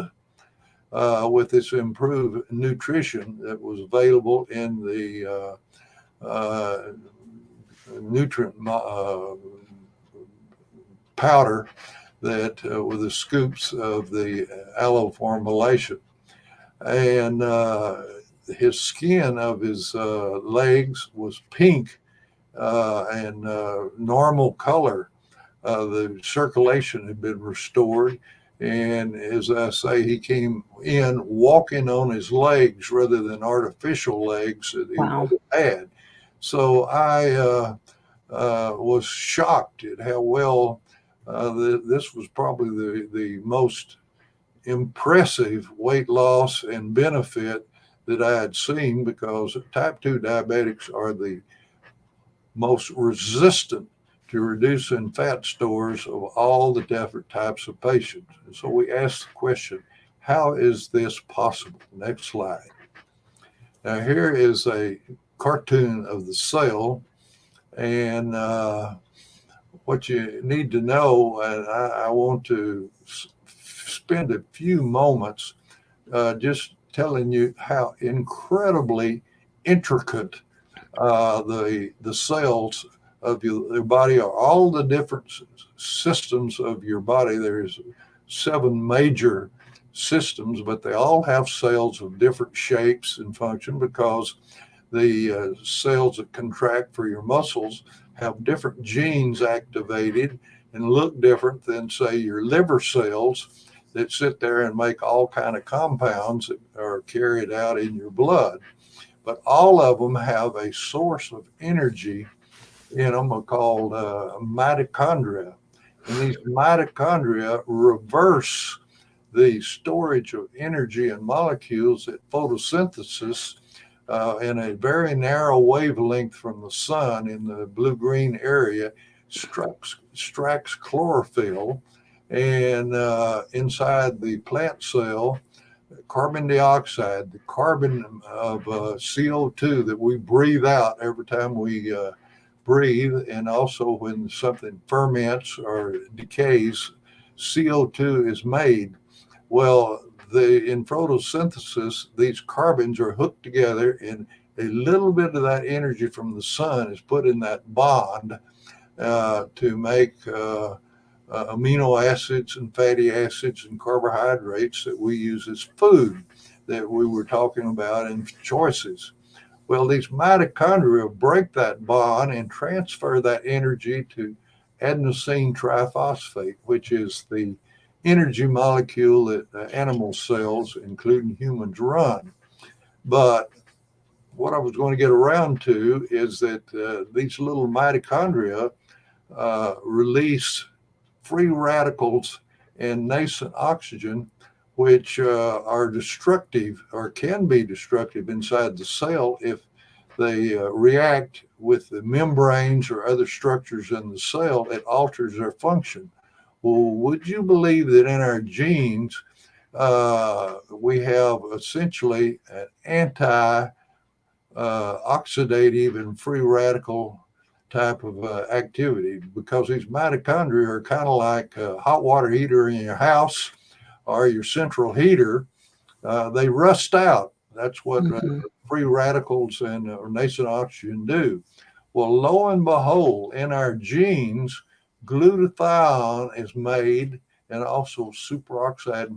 with this improved nutrition that was available in the nutrient powder that with the scoops of the aloe formulation. And his skin of his legs was pink and normal color. The circulation had been restored. And as I say, he came in walking on his legs rather than artificial legs that he Wow. had. So I was shocked at how well this was probably the most impressive weight loss and benefit that I had seen, because type 2 diabetics are the most resistant to reducing fat stores of all the different types of patients. And so we asked the question, how is this possible? Next slide. Now, here is a cartoon of the cell, and what you need to know, and I want to spend a few moments just telling you how incredibly intricate the cells of your body are. All the different systems of your body. There's 7 major systems, but they all have cells of different shapes and function, because the cells that contract for your muscles have different genes activated and look different than, say, your liver cells that sit there and make all kind of compounds that are carried out in your blood. But all of them have a source of energy in them called mitochondria. And these mitochondria reverse the storage of energy and molecules at photosynthesis in a very narrow wavelength from the sun in the blue-green area, extracts chlorophyll, and inside the plant cell, carbon dioxide, the carbon of CO2 that we breathe out every time we breathe, and also when something ferments or decays, CO2 is made. Well, in photosynthesis, these carbons are hooked together, and a little bit of that energy from the sun is put in that bond to make amino acids and fatty acids and carbohydrates that we use as food that we were talking about in choices. Well, these mitochondria break that bond and transfer that energy to adenosine triphosphate, which is the energy molecule that animal cells, including humans, run. But what I was going to get around to is that these little mitochondria release free radicals and nascent oxygen, which are destructive or can be destructive inside the cell if they react with the membranes or other structures in the cell. It alters their function. Well, would you believe that in our genes, we have essentially an anti oxidative and free radical type of activity, because these mitochondria are kind of like a hot water heater in your house or your central heater. They rust out. That's what Mm-hmm. free radicals and nascent oxygen do. Well, lo and behold, in our genes, glutathione is made, and also superoxide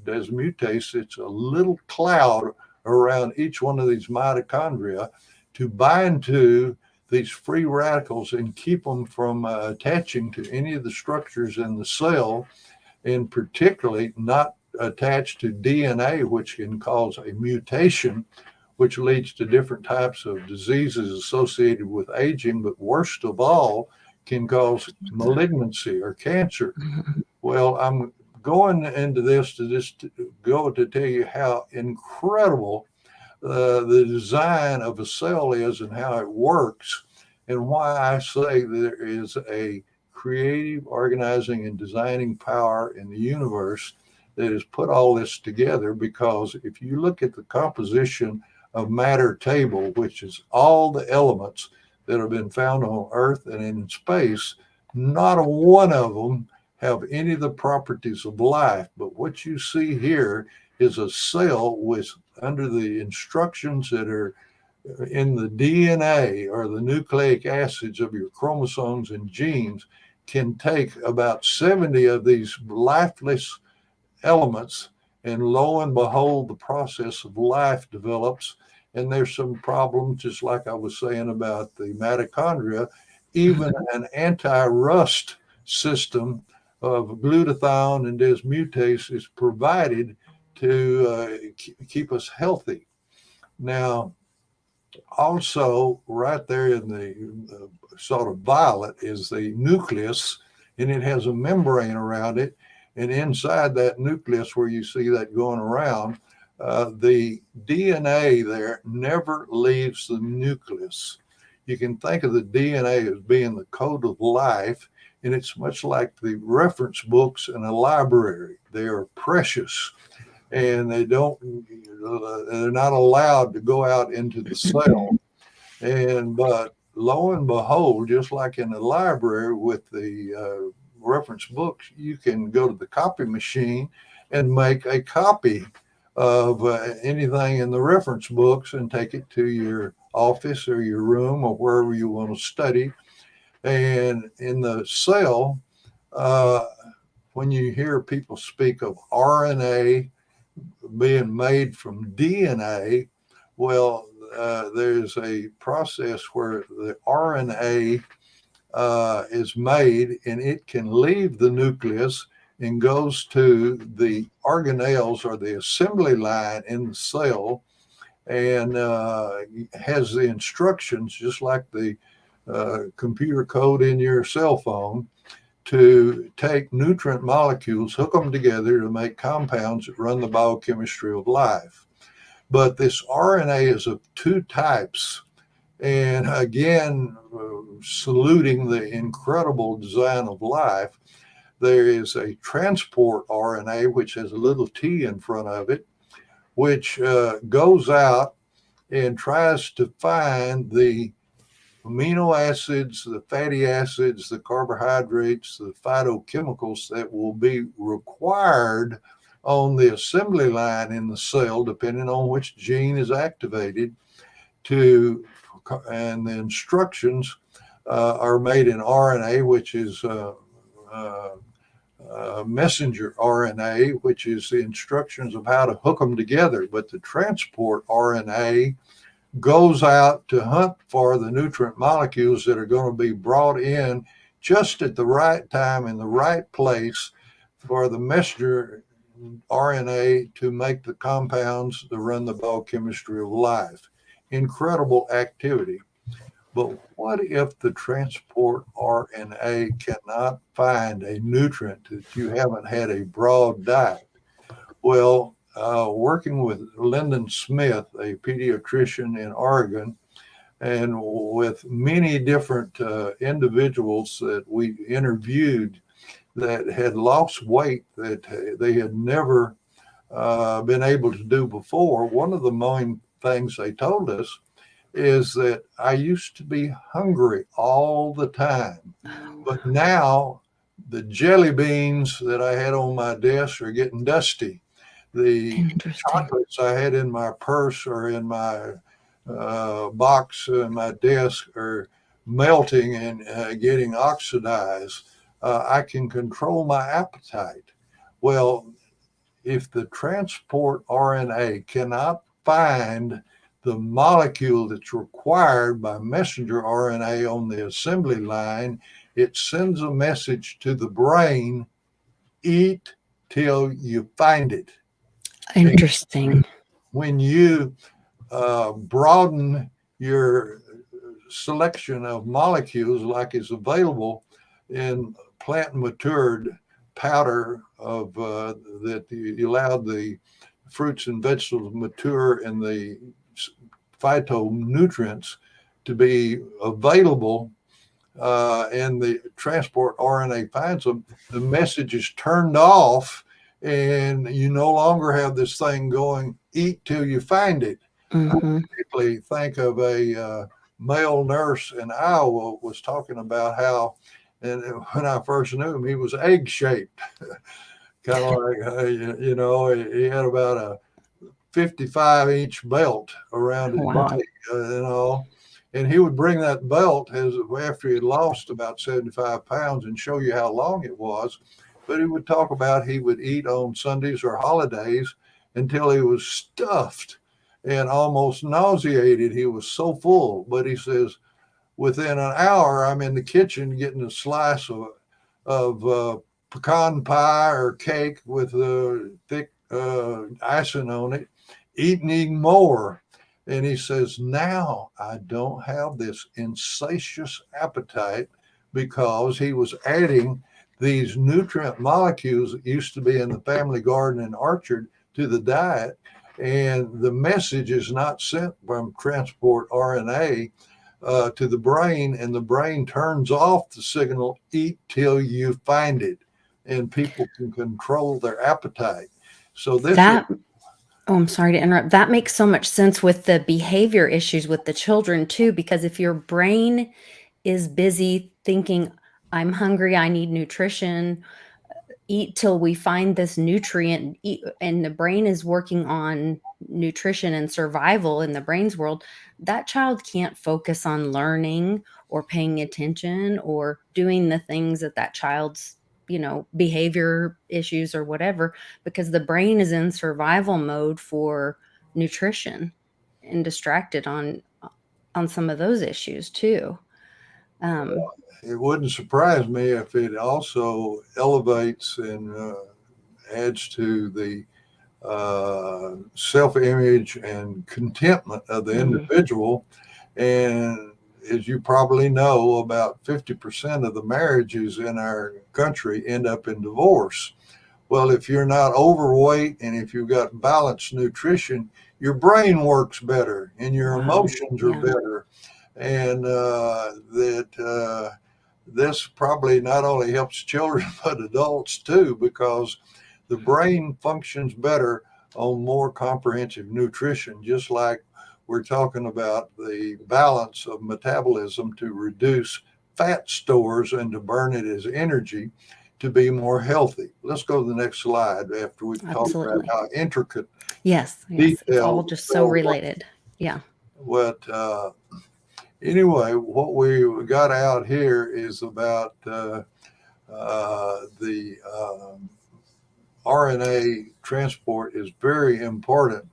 desmutase. It's a little cloud around each one of these mitochondria to bind to these free radicals and keep them from attaching to any of the structures in the cell, and particularly not attached to DNA, which can cause a mutation, which leads to different types of diseases associated with aging, but worst of all, can cause malignancy or cancer. Mm-hmm. Well, I'm going into this to just go to tell you how incredible the design of a cell is and how it works, and why I say there is a creative, organizing, and designing power in the universe that has put all this together. Because if you look at the composition of matter table, which is all the elements that have been found on Earth and in space, not a one of them have any of the properties of life. But what you see here is a cell with, under the instructions that are in the DNA or the nucleic acids of your chromosomes and genes, can take about 70 of these lifeless elements And lo and behold, the process of life develops. And there's some problems, just like I was saying about the mitochondria. Even an anti-rust system of glutathione and dismutase is provided to keep us healthy. Now, also, right there in the sort of violet is the nucleus, and it has a membrane around it. And inside that nucleus, where you see that going around, the DNA there never leaves the nucleus. You can think of the DNA as being the code of life, and it's much like the reference books in a library. They are precious, and they're not allowed to go out into the cell. But lo and behold, just like in the library with the reference books, you can go to the copy machine and make a copy of anything in the reference books and take it to your office or your room or wherever you want to study. And in the cell, uh, when you hear people speak of RNA being made from DNA, well, there's a process where the RNA is made and it can leave the nucleus and goes to the organelles or the assembly line in the cell and has the instructions just like the computer code in your cell phone to take nutrient molecules, hook them together to make compounds that run the biochemistry of life. But this RNA is of two types. And again, saluting the incredible design of life, there is a transport RNA, which has a little T in front of it, which goes out and tries to find the amino acids, the fatty acids, the carbohydrates, the phytochemicals that will be required on the assembly line in the cell, depending on which gene is activated, to, and the instructions are made in RNA, which is uh, messenger RNA, which is the instructions of how to hook them together. But the transport RNA goes out to hunt for the nutrient molecules that are going to be brought in just at the right time in the right place for the messenger RNA to make the compounds that run the biochemistry of life. Incredible activity. But what if the transport RNA cannot find a nutrient that you haven't had a broad diet? Well, working with Lyndon Smith, a pediatrician in Oregon, and with many different individuals that we interviewed that had lost weight that they had never been able to do before, one of the main things they told us is that I used to be hungry all the time, but now the jelly beans that I had on my desk are getting dusty. The Interesting. chocolates I had in my purse or in my box in my desk are melting and getting oxidized. I can control my appetite. Well, if the transport RNA cannot find the molecule that's required by messenger RNA on the assembly line, it sends a message to the brain, eat till you find it. And Interesting. when you broaden your selection of molecules like is available in plant matured powder of that you allowed the fruits and vegetables mature in the phytonutrients to be available and the transport RNA finds them, the message is turned off and you no longer have this thing going, eat till you find it. I Mm-hmm. particularly think of a male nurse in Iowa was talking about how, and when I first knew him, he was egg shaped, kind of like, he had about a 55-inch belt around his Wow. body, and he would bring that belt as after he had lost about 75 pounds and show you how long it was. but he would talk about he would eat on Sundays or holidays until he was stuffed and almost nauseated. He was so full. But he says, within an hour, I'm in the kitchen getting a slice of pecan pie or cake with thick icing on it, eating more. And he says, now I don't have this insatious appetite because he was adding these nutrient molecules that used to be in the family garden and orchard to the diet. And the message is not sent from transport RNA to the brain, and the brain turns off the signal, eat till you find it, and people can control their appetite. So this is That Oh, I'm sorry to interrupt. That makes so much sense with the behavior issues with the children too, because if your brain is busy thinking, I'm hungry, I need nutrition, eat till we find this nutrient, eat, and the brain is working on nutrition and survival in the brain's world, that child can't focus on learning or paying attention or doing the things that that child's, behavior issues or whatever, because the brain is in survival mode for nutrition and distracted on some of those issues too. um it wouldn't surprise me if it also elevates and adds to the self image and contentment of the mhm. individual. And as you probably know, about 50% of the marriages in our country end up in divorce. Well, if you're not overweight and if you've got balanced nutrition, your brain works better and your Wow, emotions are yeah, better. And this probably not only helps children, but adults too, because the brain functions better on more comprehensive nutrition, just like we're talking about the balance of metabolism to reduce fat stores and to burn it as energy to be more healthy. Let's go to the next slide after we've talked about absolutely. how intricate Yes, yes, it's all detail the just so cell works. related. Yeah. What anyway, what we got out here is about the RNA transport is very important.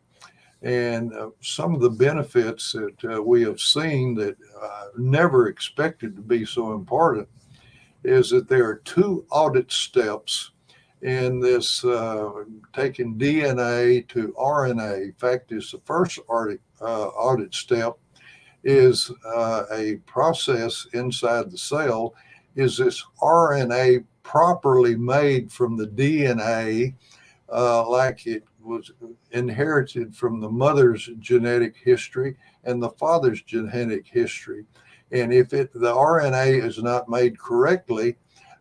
And some of the benefits that we have seen that never expected to be so important is that there are two audit steps in this taking DNA to RNA. In fact, is the first audit step is a process inside the cell. Is this RNA properly made from the DNA like it was inherited from the mother's genetic history and the father's genetic history? And if the RNA is not made correctly,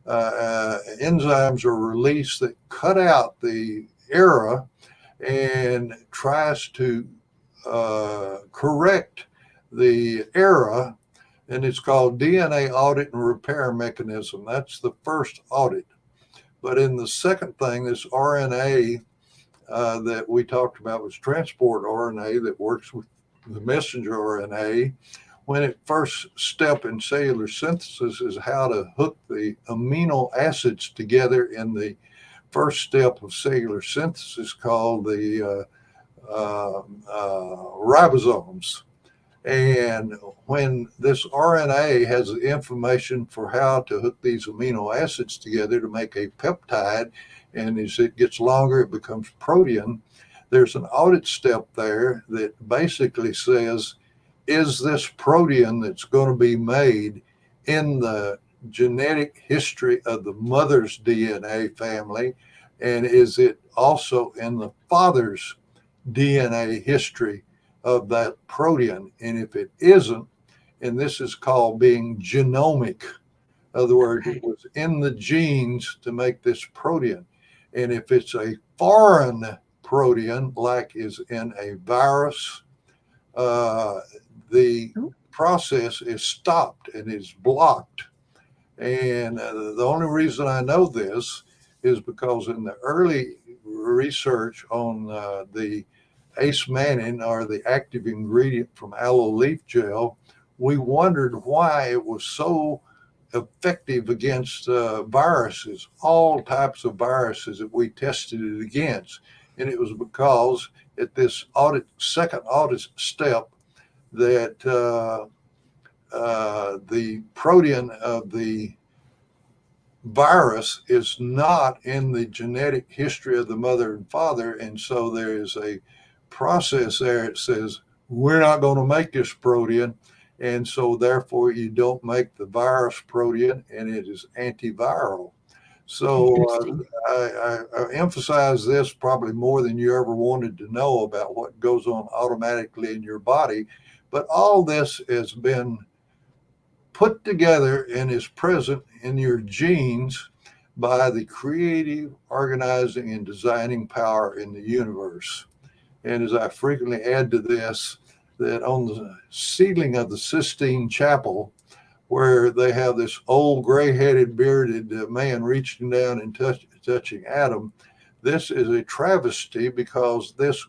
enzymes are released that cut out the error and tries to correct the error, and it's called DNA audit and repair mechanism. That's the first audit. But in the second thing, this RNA that we talked about was transport RNA that works with the messenger RNA. When it first step in cellular synthesis is how to hook the amino acids together in the first step of cellular synthesis called the ribosomes. And when this RNA has the information for how to hook these amino acids together to make a peptide, and as it gets longer, it becomes protein, there's an audit step there that basically says, is this protein that's going to be made in the genetic history of the mother's DNA family? And is it also in the father's DNA history of that protein? And if it isn't, and this is called being genomic, in other words, it Okay. was in the genes to make this protein. And if it's a foreign protein, like is in a virus, uh, the Oh, process is stopped and is blocked. And the only reason I know this is because in the early research on the ace mannin, or the active ingredient from aloe leaf gel, we wondered why it was so effective against viruses, all types of viruses that we tested it against. And it was because at this second audit step, that the protein of the virus is not in the genetic history of the mother and father. And so there is a process there that says, we're not going to make this protein. And so therefore you don't make the virus protein, and it is antiviral. So I emphasize this probably more than you ever wanted to know about what goes on automatically in your body. But all this has been put together and is present in your genes by the creative, organizing, and designing power in the universe. And as I frequently add to this, that on the ceiling of the Sistine Chapel, where they have this old gray-headed bearded man reaching down and touching Adam, this is a travesty, because this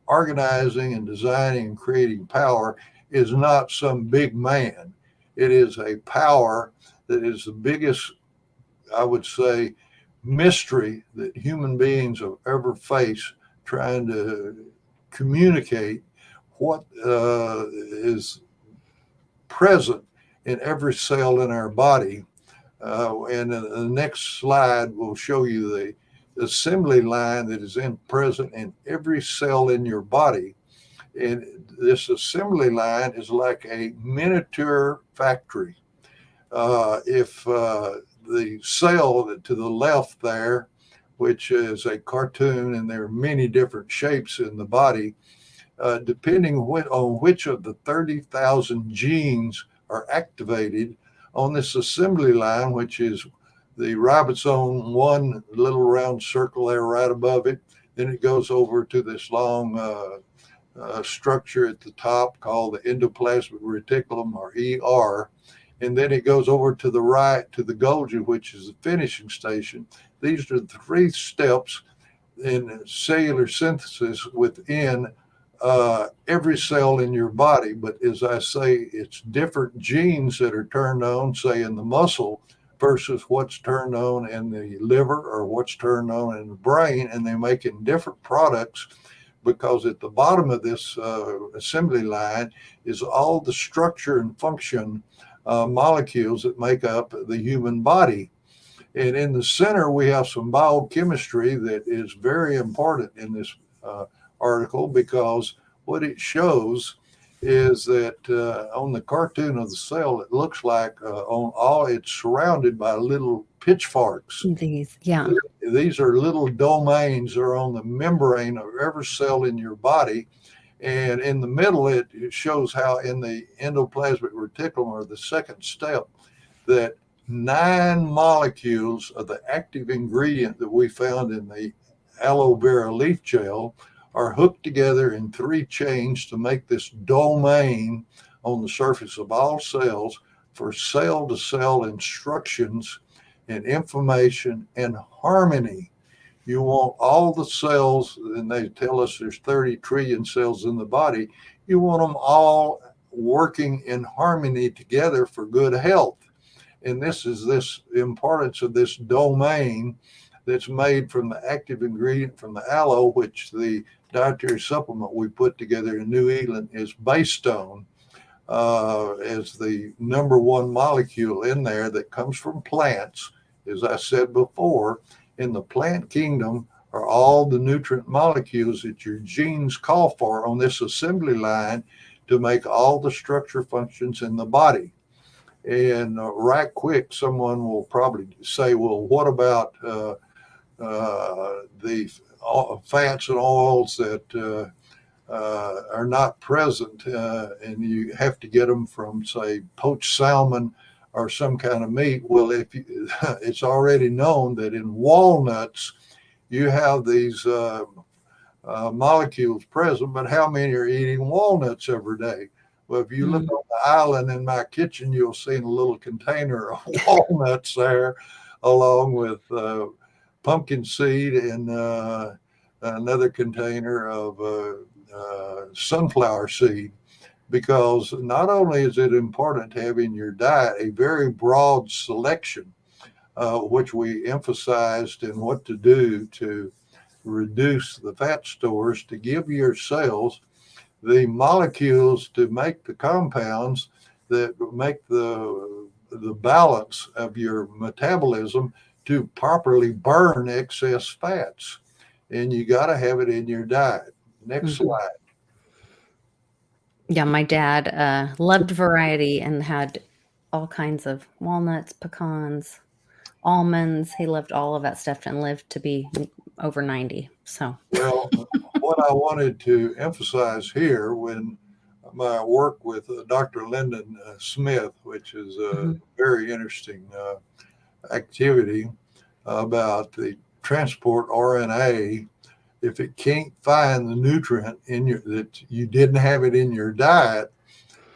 organizing and designing and creating power is not some big man. It is a power that is the biggest, I would say, mystery that human beings have ever faced, trying to communicate what is present in every cell in our body. And the next slide will show you the assembly line that is present in every cell in your body. And this assembly line is like a miniature factory. If the cell to the left there, which is a cartoon, and there are many different shapes in the body, depending on which of the 30,000 genes are activated on this assembly line, which is the ribosome, one little round circle there right above it. Then it goes over to this long structure at the top called the endoplasmic reticulum, or ER. And then it goes over to the right to the Golgi, which is the finishing station. These are the three steps in cellular synthesis within every cell in your body. But as I say, it's different genes that are turned on, say in the muscle, versus what's turned on in the liver or what's turned on in the brain. And they're making different products, because at the bottom of this assembly line is all the structure and function molecules that make up the human body. And in the center, we have some biochemistry that is very important in this article, because what it shows is that on the cartoon of the cell, it looks like on all it's surrounded by little pitchforks. These are little domains that are on the membrane of every cell in your body. And in the middle, it shows how in the endoplasmic reticulum, or the second step, that 9 molecules of the active ingredient that we found in the aloe vera leaf gel are hooked together in 3 chains to make this domain on the surface of all cells for cell-to-cell instructions and information and harmony. You want all the cells, and they tell us there's 30 trillion cells in the body. You want them all working in harmony together for good health. And this is this importance of this domain that's made from the active ingredient from the aloe, which the dietary supplement we put together in New England is based on, as the number 1 molecule in there that comes from plants. As I said before, in the plant kingdom are all the nutrient molecules that your genes call for on this assembly line to make all the structure functions in the body. And right quick, someone will probably say, well, what about the fats and oils that are not present, and you have to get them from, say, poached salmon or some kind of meat? Well, it's already known that in walnuts you have these molecules present, but how many are eating walnuts every day? Well, if you look on the island in my kitchen, you'll see a little container of walnuts there, along with pumpkin seed and another container of sunflower seed. because not only is it important to have in your diet a very broad selection, which we emphasized in what to do to reduce the fat stores to give your cells the molecules to make the compounds that make the balance of your metabolism to properly burn excess fats. And you got to have it in your diet. Next Mhm. slide. Yeah, my dad loved variety and had all kinds of walnuts, pecans, almonds. He loved all of that stuff and lived to be over 90. So, Well, what I wanted to emphasize here when my work with Dr. Lyndon Smith, which is a mhm. very interesting activity about the transport RNA, if it can't find the nutrient in your that you didn't have it in your diet,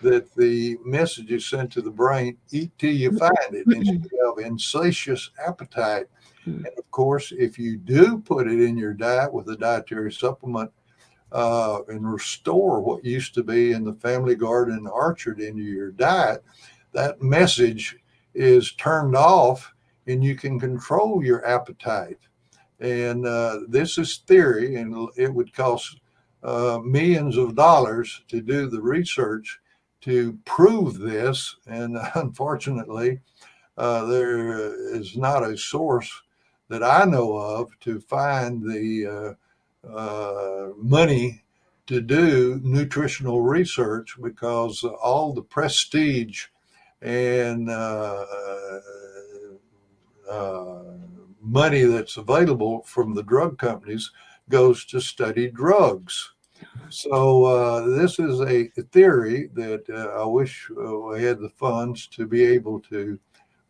that the message is sent to the brain, eat till you find it instead of insatious appetite. And of course, if you do put it in your diet with a dietary supplement and restore what used to be in the family garden and orchard into your diet, that message is turned off and you can control your appetite. And this is theory, and it would cost millions of dollars to do the research to prove this. And unfortunately, there is not a source that I know of to find the money to do nutritional research because all the prestige and uh, money that's available from the drug companies goes to study drugs. So this is a theory that I wish I had the funds to be able to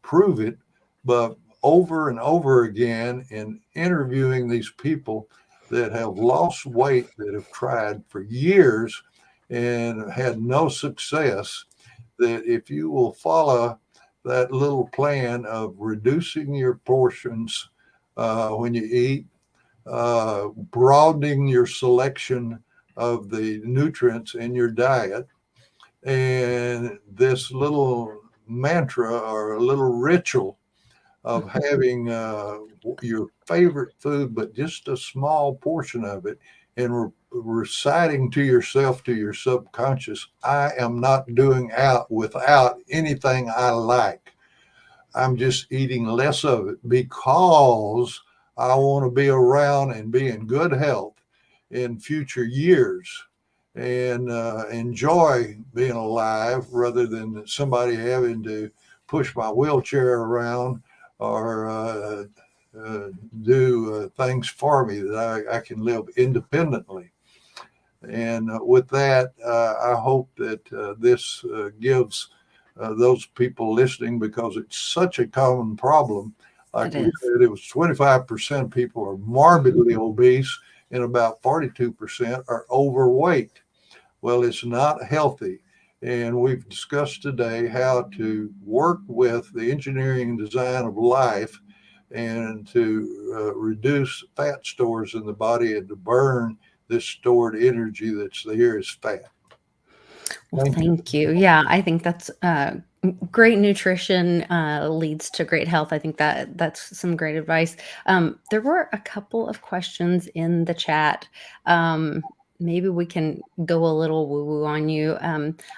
prove it, but over and over again in interviewing these people that have lost weight that have tried for years and had no success, that if you will follow that little plan of reducing your portions when you eat, broadening your selection of the nutrients in your diet, and this little mantra or a little ritual of having your favorite food, but just a small portion of it, and reciting to yourself, to your subconscious, I am not doing out without anything I like. I'm just eating less of it because I want to be around and be in good health in future years and enjoy being alive rather than somebody having to push my wheelchair around or do things for me that I can live independently. And with that, I hope that this gives those people listening, because it's such a common problem. Like It we is. said, it was 25% people are morbidly obese and about 42% are overweight. Well, it's not healthy. And we've discussed today how to work with the engineering and design of life and to reduce fat stores in the body and to burn this stored energy that's there as fat. Well, Thank you. thank you. Yeah, I think that's great nutrition leads to great health. I think that that's some great advice. There were a couple of questions in the chat. Maybe we can go a little woo-woo on you.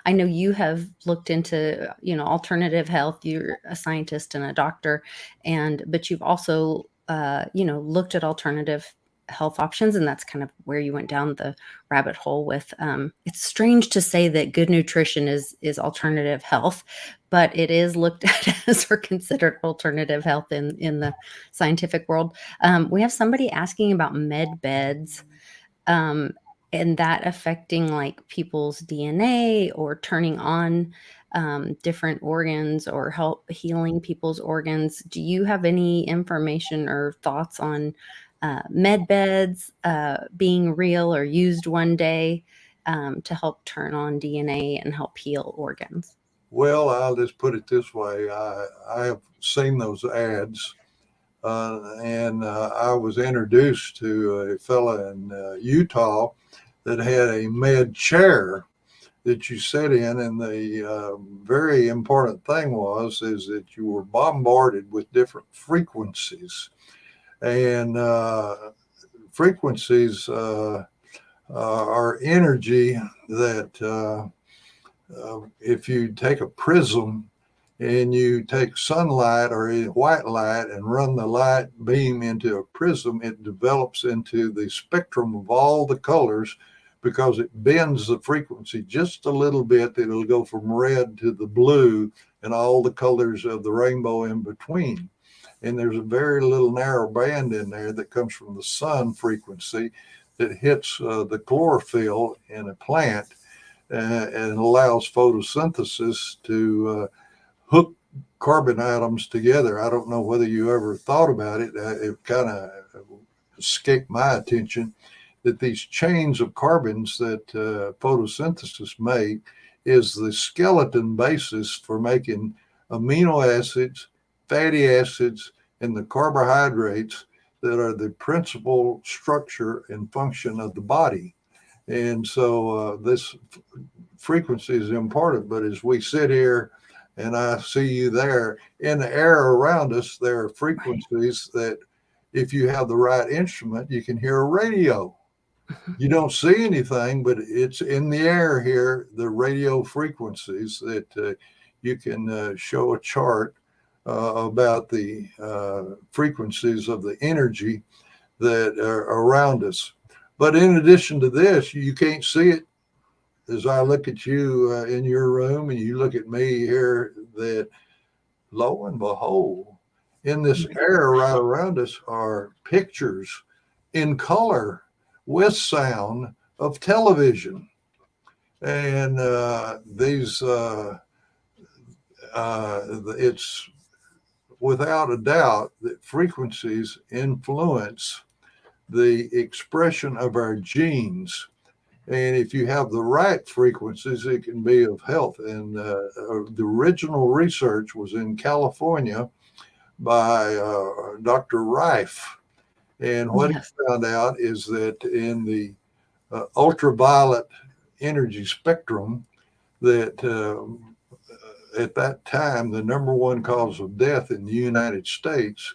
I know you have looked into, alternative health. You're a scientist and a doctor, and but you've also, looked at alternative health options, and that's kind of where you went down the rabbit hole with. It's strange to say that good nutrition is alternative health, but it is looked at as or considered alternative health in the scientific world. We have somebody asking about med beds, um, and that affecting like people's DNA or turning on different organs or help healing people's organs. Do you have any information or thoughts on med beds being real or used one day to help turn on DNA and help heal organs? Well, I'll just put it this way. I have seen those ads, and I was introduced to a fella in Utah that had a med chair that you sit in, and the very important thing is that you were bombarded with different frequencies, and frequencies are energy that if you take a prism and you take sunlight or white light and run the light beam into a prism, it develops into the spectrum of all the colors because it bends the frequency just a little bit. It'll go from red to the blue and all the colors of the rainbow in between. And there's a very little narrow band in there that comes from the sun frequency that hits the chlorophyll in a plant and allows photosynthesis to hook carbon atoms together. I don't know whether you ever thought about it. It kind of escaped my attention that these chains of carbons that photosynthesis make is the skeleton basis for making amino acids, fatty acids, and the carbohydrates that are the principal structure and function of the body. And so this frequency is important. But as we sit here and I see you there, in the air around us, there are frequencies that if you have the right instrument, you can hear a radio. You don't see anything, but it's in the air here, the radio frequencies that you can show a chart about the frequencies of the energy that are around us. But in addition to this, you can't see it. As I look at you in your room and you look at me here, that lo and behold, in this air right around us are pictures in color with sound of television. And it's without a doubt that frequencies influence the expression of our genes. And if you have the right frequencies, it can be of health. And the original research was in California by Dr. Rife. And what he found out is that in the ultraviolet energy spectrum, that at that time, the number one cause of death in the United States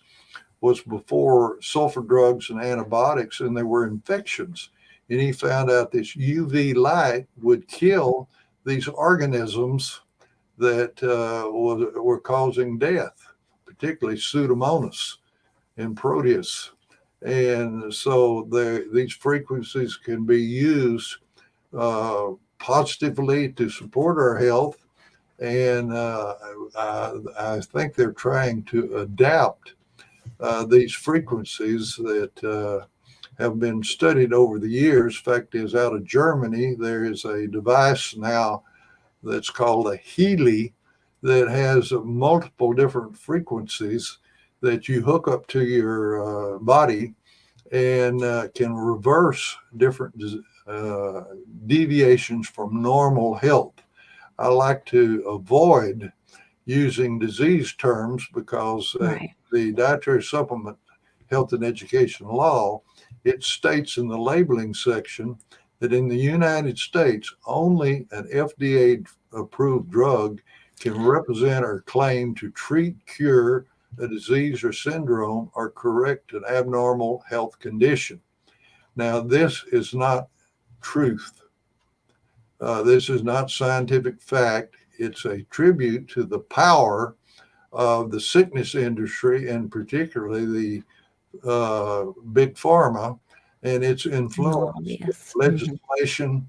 was before sulfur drugs and antibiotics, and there were infections. And he found out this UV light would kill these organisms that were causing death, particularly Pseudomonas and Proteus. And so these frequencies can be used positively to support our health. And I think they're trying to adapt these frequencies that have been studied over the years. Fact is, out of Germany, there is a device now that's called a Healy that has multiple different frequencies that you hook up to your body and can reverse different deviations from normal health. I like to avoid using disease terms because the dietary supplement health and education law, it states in the labeling section that in the United States, only an FDA approved drug can represent or claim to treat, cure a disease or syndrome or correct an abnormal health condition. Now, this is not truth. This is not scientific fact. It's a tribute to the power of the sickness industry and particularly the big pharma and its influence in legislation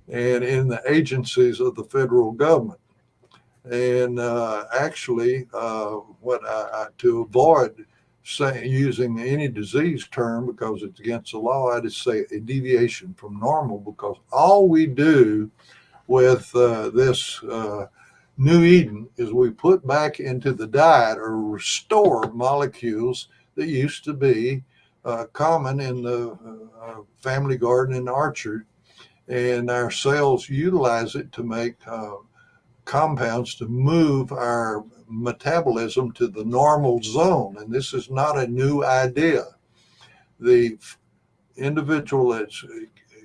and in the agencies of the federal government. And actually, to avoid using any disease term because it's against the law, I just say a deviation from normal, because all we do with this New Eden is we put back into the diet or restore molecules that used to be common in the family garden and orchard, and our cells utilize it to make compounds to move our metabolism to the normal zone. And this is not a new idea. The individual that's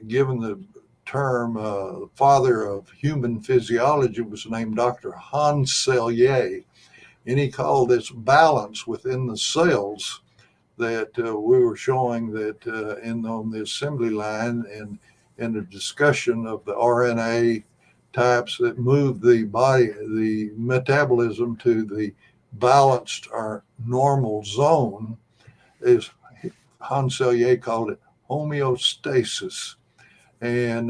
given the term, the father of human physiology was named Dr. Hans Selye, and he called this balance within the cells that we were showing that on the assembly line and in the discussion of the RNA types that move the body, the metabolism to the balanced or normal zone, is Hans Selye called it homeostasis. And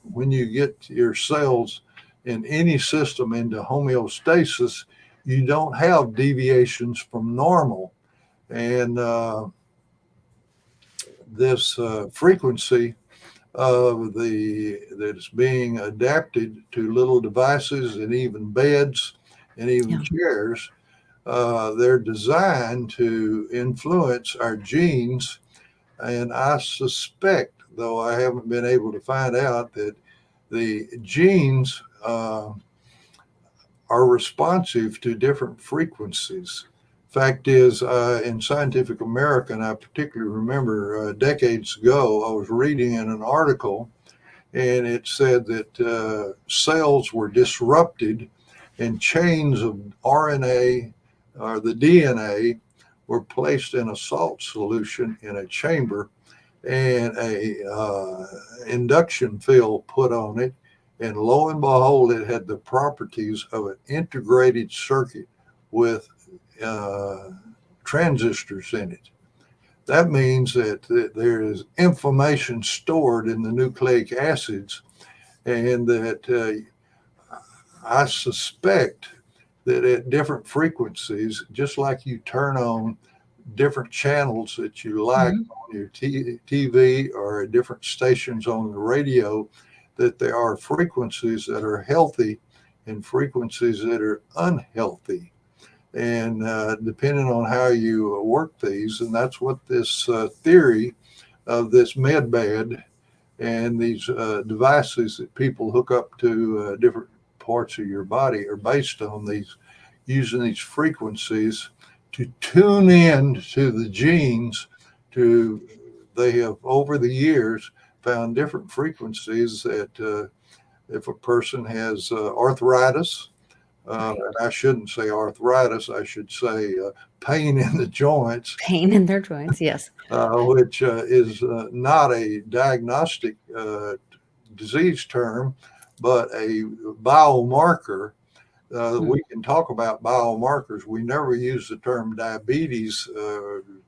when you get your cells in any system into homeostasis, you don't have deviations from normal. And this frequency of the that's being adapted to little devices and even beds and even Yeah. chairs, they're designed to influence our genes. And I suspect, though I haven't been able to find out, that the genes are responsive to different frequencies. Fact is, in Scientific American, I particularly remember decades ago, I was reading in an article and it said that cells were disrupted and chains of RNA or the DNA were placed in a salt solution in a chamber and a induction field put on it, and lo and behold, it had the properties of an integrated circuit with uh, transistors in it. That means that there is information stored in the nucleic acids, and that I suspect that at different frequencies, just like you turn on different channels that you like Mhm. on your TV or different stations on the radio, that there are frequencies that are healthy and frequencies that are unhealthy. And depending on how you work these, and that's what this theory of this med bed and these devices that people hook up to different parts of your body are based on, these using these frequencies to tune in to the genes. To They have over the years found different frequencies that if a person has arthritis, Right. and I shouldn't say arthritis, I should say pain in the joints, Pain in their joints. Yes. which is not a diagnostic disease term, but a biomarker. Mm. We can talk about biomarkers. We never use the term diabetes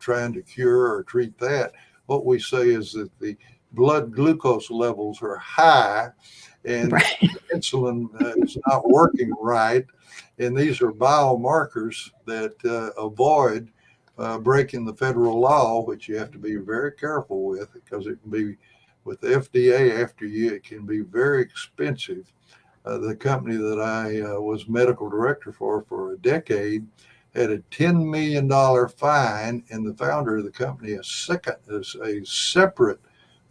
trying to cure or treat that. What we say is that the blood glucose levels are high and Right. insulin is not working right. And these are biomarkers that avoid breaking the federal law, which you have to be very careful with because it can be with the FDA after you, it can be very expensive. The company that I was medical director for a decade had a $10 million fine, and the founder of the company a separate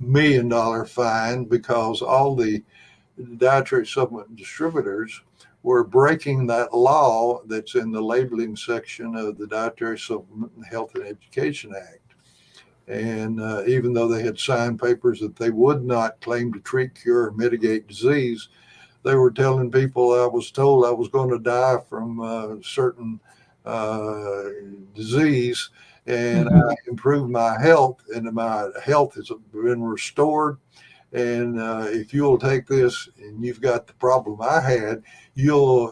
$1 million fine because all the dietary supplement distributors were breaking that law that's in the labeling section of the Dietary Supplement and Health and Education Act. And even though they had signed papers that they would not claim to treat, cure, or mitigate disease, they were telling people, I was told I was going to die from certain uh, disease, and Mhm. I improved my health, and my health has been restored. And if you'll take this and you've got the problem I had, you'll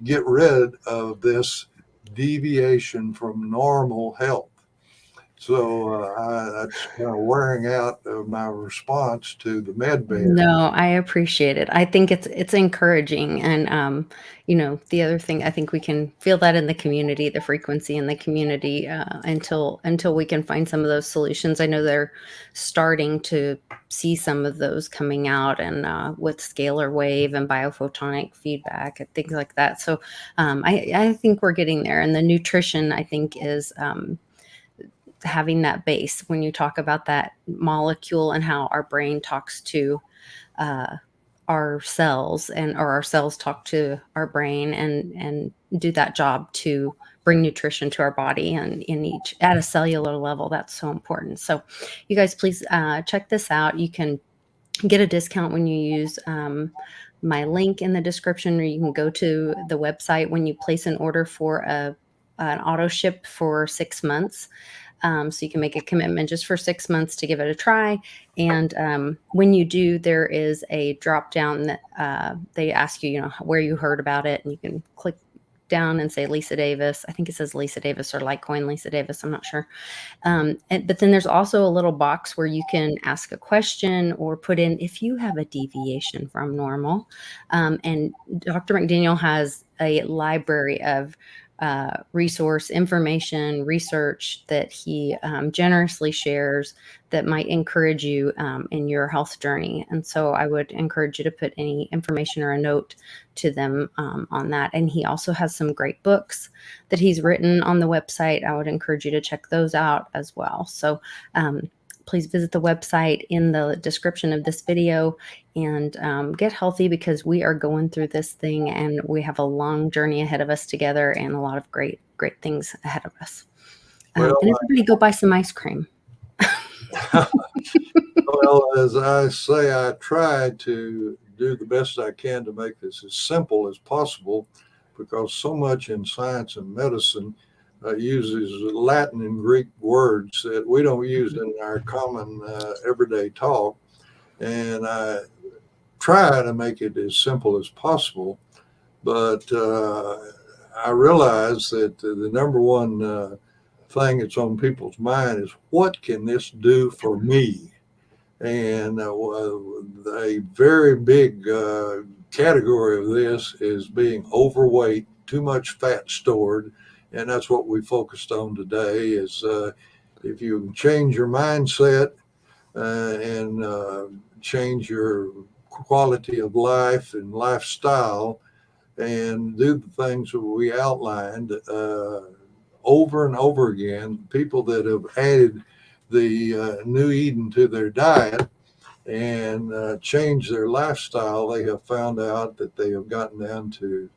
get rid of this deviation from normal health. So that's kind of wearing out my response to the med bed. No, I appreciate it. I think it's encouraging, and, the other thing, I think we can feel that in the community, the frequency in the community, until we can find some of those solutions. I know they're starting to see some of those coming out, and, with scalar wave and biophotonic feedback and things like that. So, I think we're getting there, and the nutrition, I think, is, having that base when you talk about that molecule and how our brain talks to uh, our cells, and or our cells talk to our brain, and do that job to bring nutrition to our body, and in each at a cellular level. That's so important. So you guys, please check this out. You can get a discount when you use my link in the description, or you can go to the website when you place an order for an auto ship for 6 months. So you can make a commitment just for 6 months to give it a try. And when you do, there is a drop down that they ask you, where you heard about it, and you can click down and say Lisa Davis. I think it says Lisa Davis or Litecoin Lisa Davis. I'm not sure. But then there's also a little box where you can ask a question or put in if you have a deviation from normal. And Dr. McDaniel has a library of resource information, research that he generously shares that might encourage you in your health journey. And so I would encourage you to put any information or a note to them on that. And he also has some great books that he's written on the website. I would encourage you to check those out as well. So please visit the website in the description of this video and get healthy, because we are going through this thing and we have a long journey ahead of us together and a lot of great things ahead of us. Well, And everybody go buy some ice cream. well, as I say, I try to do the best I can to make this as simple as possible, because so much in science and medicine uses Latin and Greek words that we don't use in our common everyday talk. And I try to make it as simple as possible. But I realize that the number one thing that's on people's mind is, what can this do for me? And a very big category of this is being overweight, too much fat stored. And that's what we focused on today is if you can change your mindset and change your quality of life and lifestyle and do the things that we outlined over and over again, people that have added the New Eden to their diet and changed their lifestyle, they have found out that they have gotten down to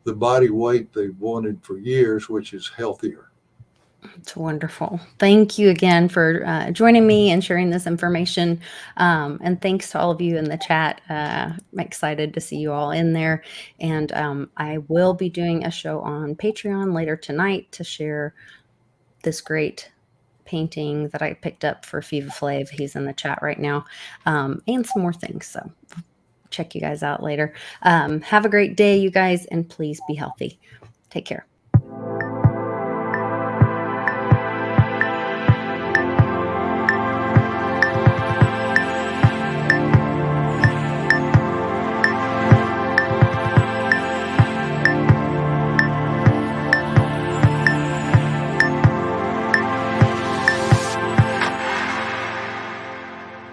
the body weight they've wanted for years, which is healthier. It's wonderful. Thank you again for joining me and sharing this information. And thanks to all of you in the chat. I'm excited to see you all in there. And I will be doing a show on Patreon later tonight to share this great painting that I picked up for Viva Flav. He's in the chat right now, and some more things. So check you guys out later. Have a great day, you guys, and please be healthy. Take care.